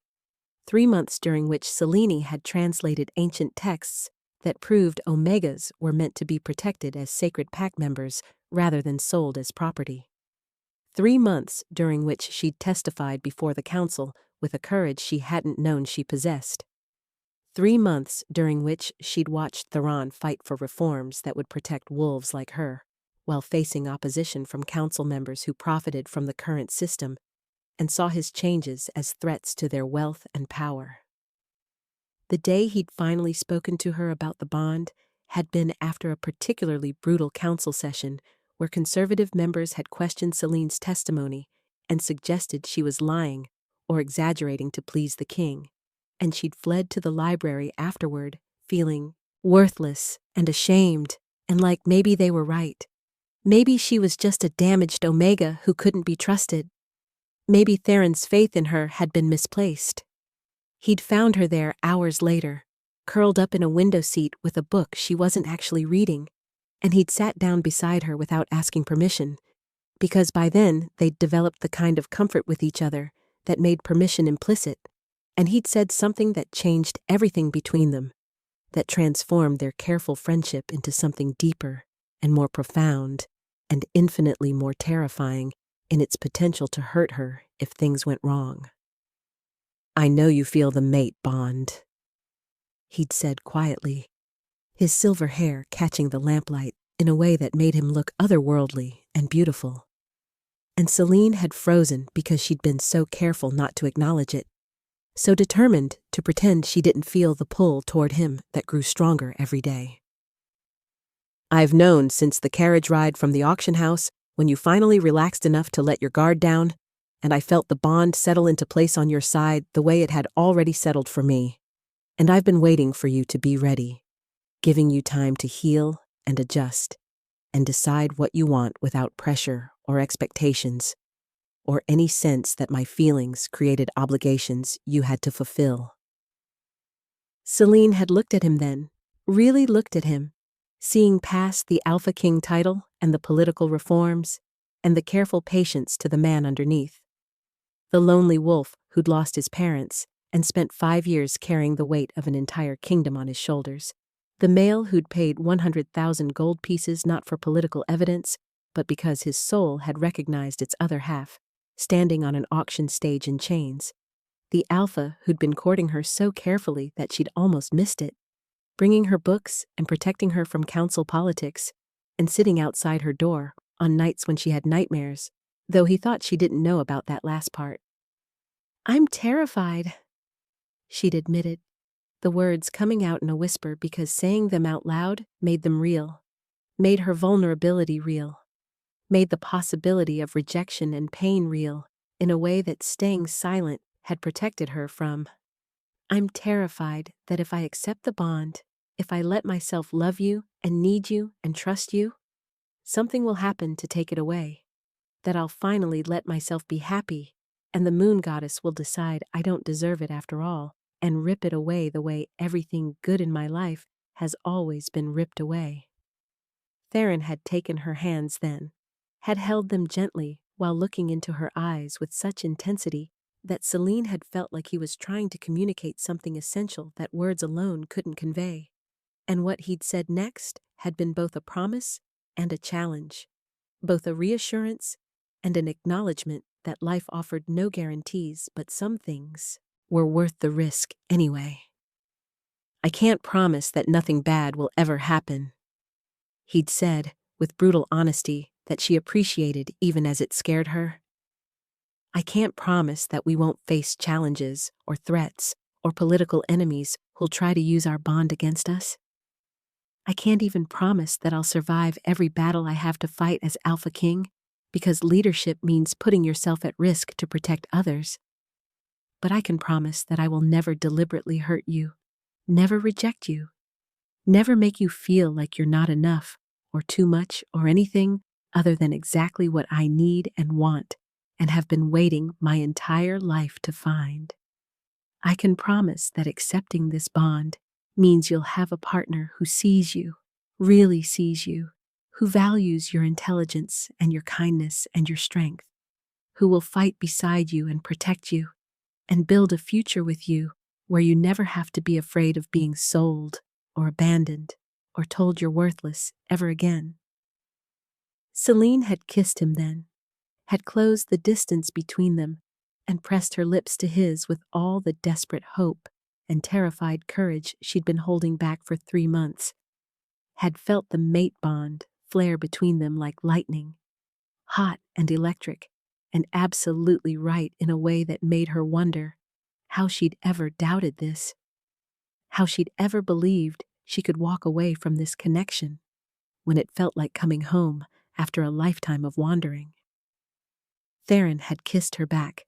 3 months during which Selene had translated ancient texts that proved Omegas were meant to be protected as sacred pack members rather than sold as property. 3 months during which she'd testified before the council with a courage she hadn't known she possessed. 3 months during which she'd watched Theron fight for reforms that would protect wolves like her, while facing opposition from council members who profited from the current system and saw his changes as threats to their wealth and power. The day he'd finally spoken to her about the bond had been after a particularly brutal council session where conservative members had questioned Selene's testimony and suggested she was lying or exaggerating to please the king. And she'd fled to the library afterward, feeling worthless and ashamed, and like maybe they were right. Maybe she was just a damaged Omega who couldn't be trusted. Maybe Theron's faith in her had been misplaced. He'd found her there hours later, curled up in a window seat with a book she wasn't actually reading, and he'd sat down beside her without asking permission, because by then they'd developed the kind of comfort with each other that made permission implicit. And he'd said something that changed everything between them, that transformed their careful friendship into something deeper and more profound and infinitely more terrifying in its potential to hurt her if things went wrong. "I know you feel the mate bond," he'd said quietly, his silver hair catching the lamplight in a way that made him look otherworldly and beautiful. And Selene had frozen because she'd been so careful not to acknowledge it. So determined to pretend she didn't feel the pull toward him that grew stronger every day. "I've known since the carriage ride from the auction house when you finally relaxed enough to let your guard down, and I felt the bond settle into place on your side the way it had already settled for me. And I've been waiting for you to be ready, giving you time to heal and adjust, and decide what you want without pressure or expectations, or any sense that my feelings created obligations you had to fulfill." Selene had looked at him then, really looked at him, seeing past the Alpha King title and the political reforms, and the careful patience to the man underneath. The lonely wolf who'd lost his parents and spent 5 years carrying the weight of an entire kingdom on his shoulders. The male who'd paid 100,000 gold pieces not for political evidence, but because his soul had recognized its other half, standing on an auction stage in chains. The alpha who'd been courting her so carefully that she'd almost missed it, bringing her books and protecting her from council politics, and sitting outside her door on nights when she had nightmares, though he thought she didn't know about that last part. "I'm terrified," she'd admitted, the words coming out in a whisper because saying them out loud made them real, made her vulnerability real, made the possibility of rejection and pain real in a way that staying silent had protected her from. "I'm terrified that if I accept the bond, if I let myself love you and need you and trust you, something will happen to take it away, that I'll finally let myself be happy, and the moon goddess will decide I don't deserve it after all, and rip it away the way everything good in my life has always been ripped away. Theron had taken her hands then, had held them gently while looking into her eyes with such intensity that Celine had felt like he was trying to communicate something essential that words alone couldn't convey. And what he'd said next had been both a promise and a challenge, both a reassurance and an acknowledgement that life offered no guarantees, but some things were worth the risk anyway. "I can't promise that nothing bad will ever happen," he'd said with brutal honesty that she appreciated even as it scared her. "I can't promise that we won't face challenges or threats or political enemies who'll try to use our bond against us. I can't even promise that I'll survive every battle I have to fight as Alpha King, because leadership means putting yourself at risk to protect others. But I can promise that I will never deliberately hurt you, never reject you, never make you feel like you're not enough or too much or anything other than exactly what I need and want and have been waiting my entire life to find. I can promise that accepting this bond means you'll have a partner who sees you, really sees you, who values your intelligence and your kindness and your strength, who will fight beside you and protect you, and build a future with you where you never have to be afraid of being sold or abandoned or told you're worthless ever again." Celine had kissed him then, had closed the distance between them, and pressed her lips to his with all the desperate hope and terrified courage she'd been holding back for 3 months, had felt the mate bond flare between them like lightning, hot and electric, and absolutely right in a way that made her wonder how she'd ever doubted this, how she'd ever believed she could walk away from this connection when it felt like coming home after a lifetime of wandering. Theron had kissed her back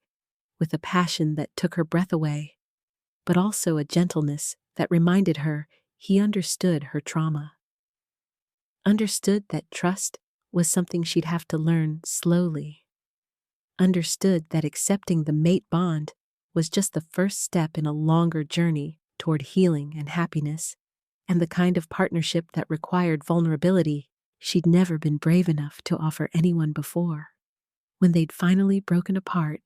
with a passion that took her breath away, but also a gentleness that reminded her he understood her trauma. Understood that trust was something she'd have to learn slowly. Understood that accepting the mate bond was just the first step in a longer journey toward healing and happiness, and the kind of partnership that required vulnerability she'd never been brave enough to offer anyone before. When they'd finally broken apart,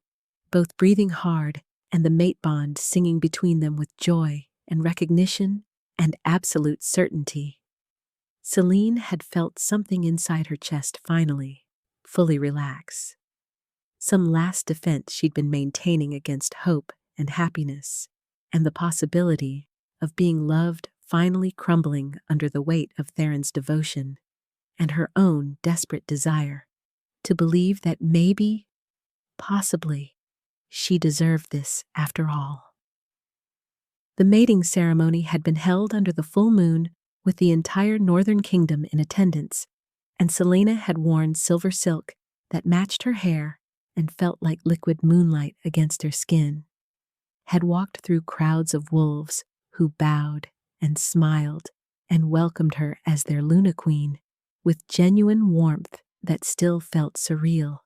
both breathing hard and the mate bond singing between them with joy and recognition and absolute certainty, Celine had felt something inside her chest finally, fully relax. Some last defense she'd been maintaining against hope and happiness, and the possibility of being loved finally crumbling under the weight of Theron's devotion and her own desperate desire to believe that maybe, possibly, she deserved this after all. The mating ceremony had been held under the full moon with the entire Northern Kingdom in attendance, and Selena had worn silver silk that matched her hair and felt like liquid moonlight against her skin, had walked through crowds of wolves who bowed and smiled and welcomed her as their Luna Queen with genuine warmth that still felt surreal,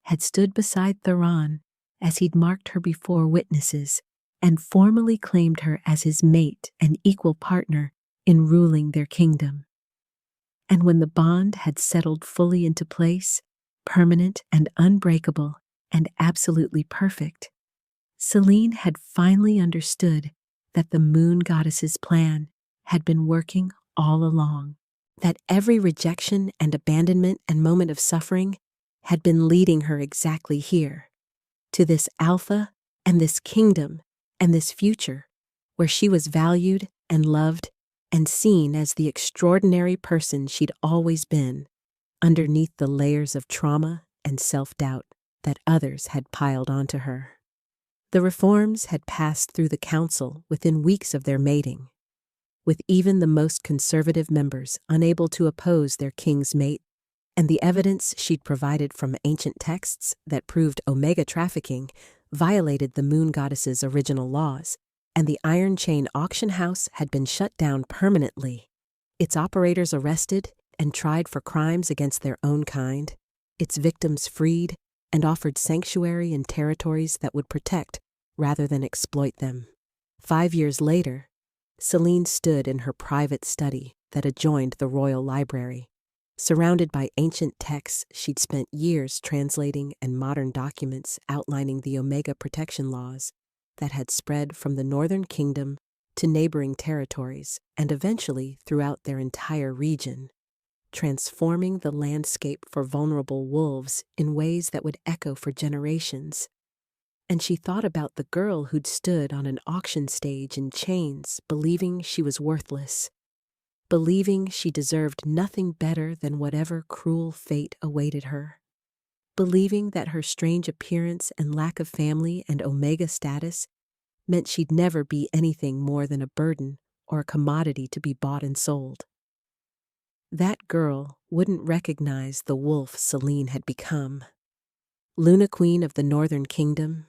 had stood beside Theron as he'd marked her before witnesses and formally claimed her as his mate and equal partner in ruling their kingdom. And when the bond had settled fully into place, permanent and unbreakable and absolutely perfect, Celine had finally understood that the moon goddess's plan had been working all along, that every rejection and abandonment and moment of suffering had been leading her exactly here, to this Alpha and this kingdom and this future where she was valued and loved and seen as the extraordinary person she'd always been, underneath the layers of trauma and self-doubt that others had piled onto her. The reforms had passed through the council within weeks of their mating, with even the most conservative members unable to oppose their king's mate, and the evidence she'd provided from ancient texts that proved omega trafficking violated the moon goddess's original laws, and the Iron Chain auction house had been shut down permanently, its operators arrested and tried for crimes against their own kind, its victims freed and offered sanctuary in territories that would protect rather than exploit them. 5 years later, Celine stood in her private study that adjoined the royal library, surrounded by ancient texts she'd spent years translating and modern documents outlining the Omega protection laws that had spread from the Northern Kingdom to neighboring territories and eventually throughout their entire region, transforming the landscape for vulnerable wolves in ways that would echo for generations. And she thought about the girl who'd stood on an auction stage in chains, believing she was worthless, believing she deserved nothing better than whatever cruel fate awaited her, believing that her strange appearance and lack of family and Omega status meant she'd never be anything more than a burden or a commodity to be bought and sold. That girl wouldn't recognize the wolf Celine had become. Luna Queen of the Northern Kingdom,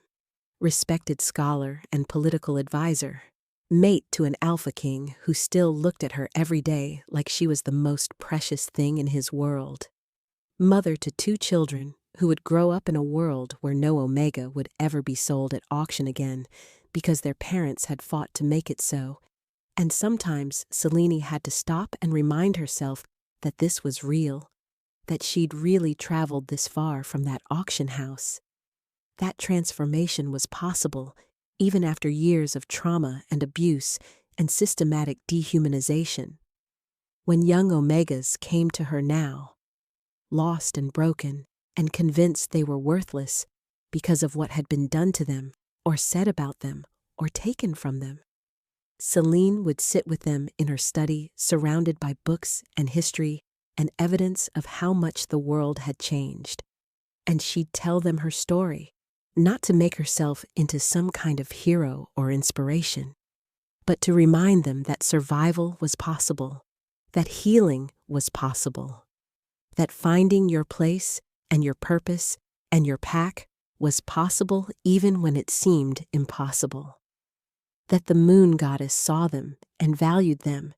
respected scholar and political advisor, mate to an alpha king who still looked at her every day like she was the most precious thing in his world. Mother to 2 children who would grow up in a world where no Omega would ever be sold at auction again because their parents had fought to make it so. And sometimes Celine had to stop and remind herself that this was real, that she'd really traveled this far from that auction house. That transformation was possible even after years of trauma and abuse and systematic dehumanization. When young Omegas came to her now, lost and broken and convinced they were worthless because of what had been done to them or said about them or taken from them, Celine would sit with them in her study, surrounded by books and history and evidence of how much the world had changed. And she'd tell them her story, not to make herself into some kind of hero or inspiration, but to remind them that survival was possible, that healing was possible, that finding your place and your purpose and your pack was possible even when it seemed impossible, that the moon goddess saw them and valued them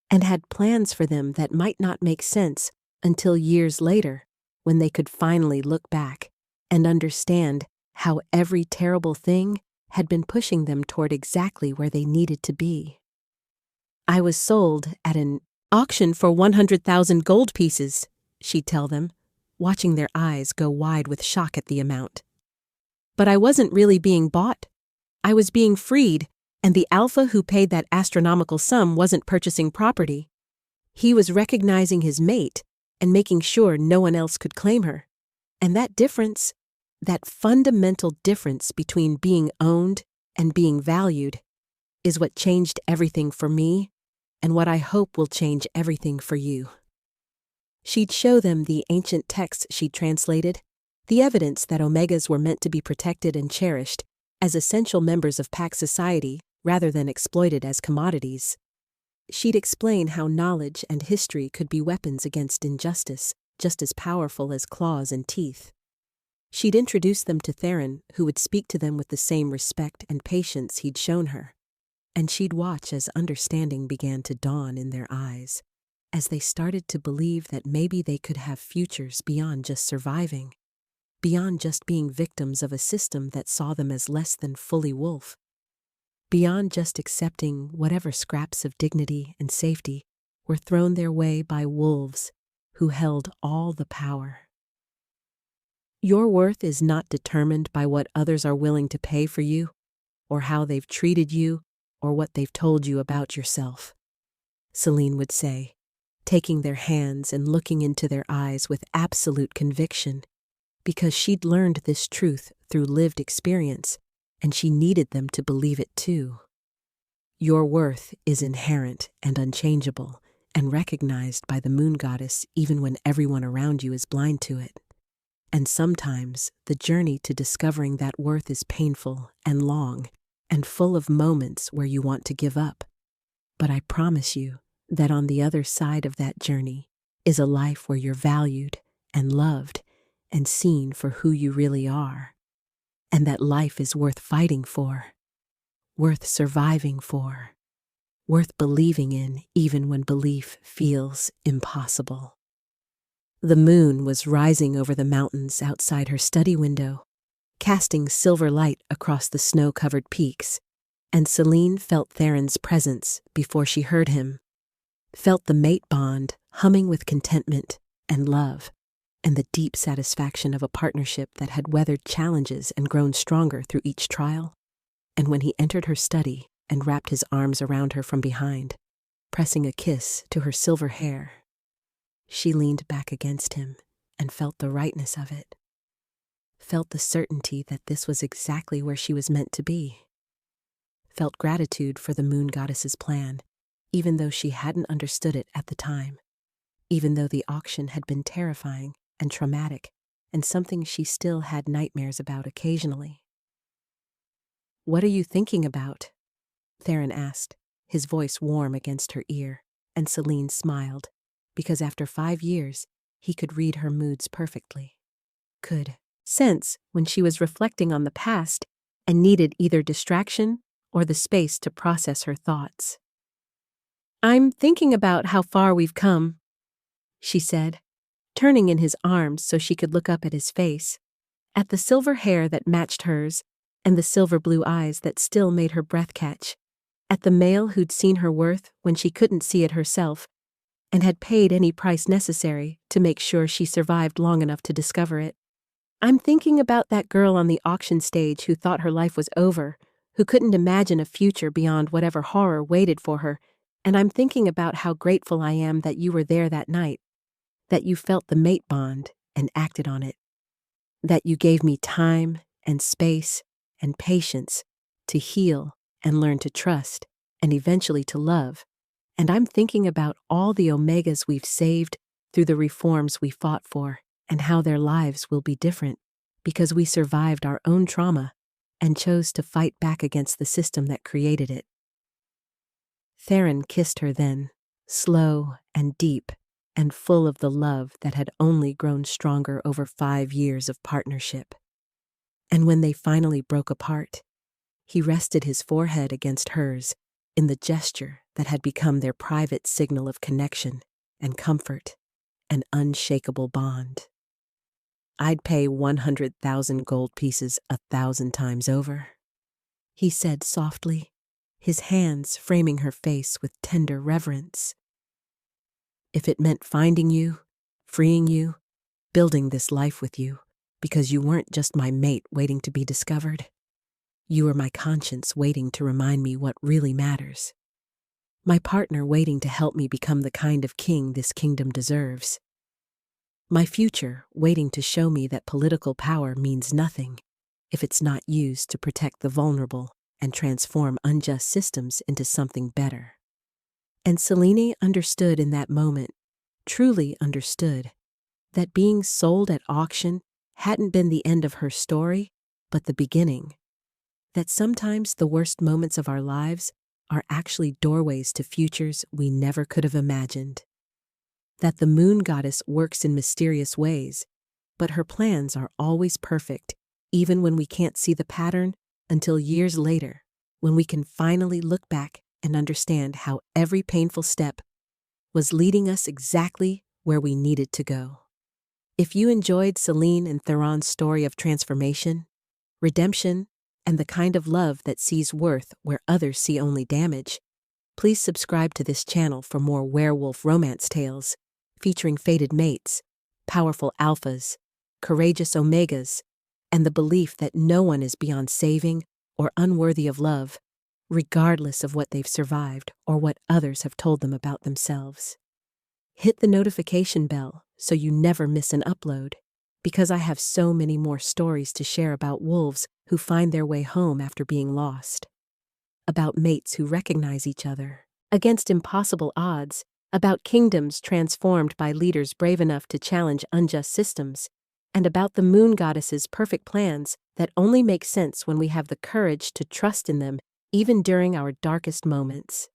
and had plans for them that might not make sense until years later when they could finally look back and understand how every terrible thing had been pushing them toward exactly where they needed to be. I was sold at an auction for 100,000 gold pieces, she'd tell them, watching their eyes go wide with shock at the amount. But I wasn't really being bought. I was being freed, and the alpha who paid that astronomical sum wasn't purchasing property. He was recognizing his mate and making sure no one else could claim her. And that difference, that fundamental difference between being owned and being valued, is what changed everything for me and what I hope will change everything for you. She'd show them the ancient texts she'd translated, the evidence that Omegas were meant to be protected and cherished as essential members of pack society rather than exploited as commodities. She'd explain how knowledge and history could be weapons against injustice, just as powerful as claws and teeth. She'd introduce them to Theron, who would speak to them with the same respect and patience he'd shown her. And she'd watch as understanding began to dawn in their eyes, as they started to believe that maybe they could have futures beyond just surviving, beyond just being victims of a system that saw them as less than fully wolf, beyond just accepting whatever scraps of dignity and safety were thrown their way by wolves who held all the power. Your worth is not determined by what others are willing to pay for you, or how they've treated you, or what they've told you about yourself, Celine would say, taking their hands and looking into their eyes with absolute conviction, because she'd learned this truth through lived experience, and she needed them to believe it too. Your worth is inherent and unchangeable, and recognized by the moon goddess even when everyone around you is blind to it. And sometimes the journey to discovering that worth is painful and long and full of moments where you want to give up. But I promise you that on the other side of that journey is a life where you're valued and loved and seen for who you really are. And that life is worth fighting for, worth surviving for, worth believing in even when belief feels impossible. The moon was rising over the mountains outside her study window, casting silver light across the snow-covered peaks, And Celine felt Theron's presence before she heard him, felt the mate bond humming with contentment and love, and the deep satisfaction of a partnership that had weathered challenges and grown stronger through each trial. And when he entered her study and wrapped his arms around her from behind, pressing a kiss to her silver hair, she leaned back against him and felt the rightness of it, felt the certainty that this was exactly where she was meant to be, felt gratitude for the moon goddess's plan, even though she hadn't understood it at the time, even though the auction had been terrifying and traumatic and something she still had nightmares about occasionally. "What are you thinking about?" Theron asked, his voice warm against her ear, and Celine smiled, because after 5 years, he could read her moods perfectly. Could sense when she was reflecting on the past and needed either distraction or the space to process her thoughts. "I'm thinking about how far we've come," she said, turning in his arms so she could look up at his face, at the silver hair that matched hers and the silver blue eyes that still made her breath catch, at the male who'd seen her worth when she couldn't see it herself and had paid any price necessary to make sure she survived long enough to discover it. "I'm thinking about that girl on the auction stage who thought her life was over, who couldn't imagine a future beyond whatever horror waited for her, and I'm thinking about how grateful I am that you were there that night, that you felt the mate bond and acted on it, that you gave me time and space and patience to heal and learn to trust and eventually to love. And I'm thinking about all the Omegas we've saved through the reforms we fought for and how their lives will be different because we survived our own trauma and chose to fight back against the system that created it." Theron kissed her then, slow and deep and full of the love that had only grown stronger over 5 years of partnership. And when they finally broke apart, he rested his forehead against hers in the gesture that had become their private signal of connection and comfort, an unshakable bond. "I'd pay 100,000 gold pieces 1,000 times over," he said softly, his hands framing her face with tender reverence. "If it meant finding you, freeing you, building this life with you, because you weren't just my mate waiting to be discovered. You were my conscience waiting to remind me what really matters. My partner waiting to help me become the kind of king this kingdom deserves. My future waiting to show me that political power means nothing if it's not used to protect the vulnerable and transform unjust systems into something better." And Celine understood in that moment, truly understood, that being sold at auction hadn't been the end of her story, but the beginning. That sometimes the worst moments of our lives are actually doorways to futures we never could have imagined. That the moon goddess works in mysterious ways, but her plans are always perfect, even when we can't see the pattern until years later, when we can finally look back and understand how every painful step was leading us exactly where we needed to go. If you enjoyed Celine and Theron's story of transformation, redemption, and the kind of love that sees worth where others see only damage, please subscribe to this channel for more werewolf romance tales featuring fated mates, powerful alphas, courageous omegas, and the belief that no one is beyond saving or unworthy of love, regardless of what they've survived or what others have told them about themselves. Hit the notification bell so you never miss an upload, because I have so many more stories to share about wolves who find their way home after being lost, about mates who recognize each other against impossible odds, about kingdoms transformed by leaders brave enough to challenge unjust systems, and about the moon goddess's perfect plans that only make sense when we have the courage to trust in them even during our darkest moments.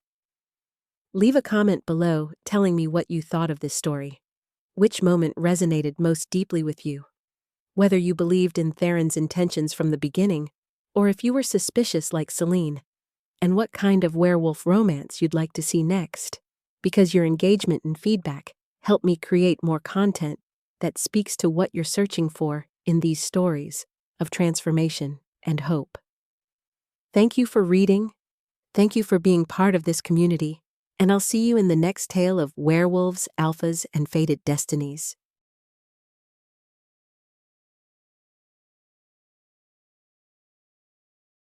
Leave a comment below telling me what you thought of this story, which moment resonated most deeply with you, whether you believed in Theron's intentions from the beginning, or if you were suspicious like Celine, and what kind of werewolf romance you'd like to see next, because your engagement and feedback help me create more content that speaks to what you're searching for in these stories of transformation and hope. Thank you for reading, Thank you for being part of this community, and I'll see you in the next tale of werewolves, alphas, and fated destinies.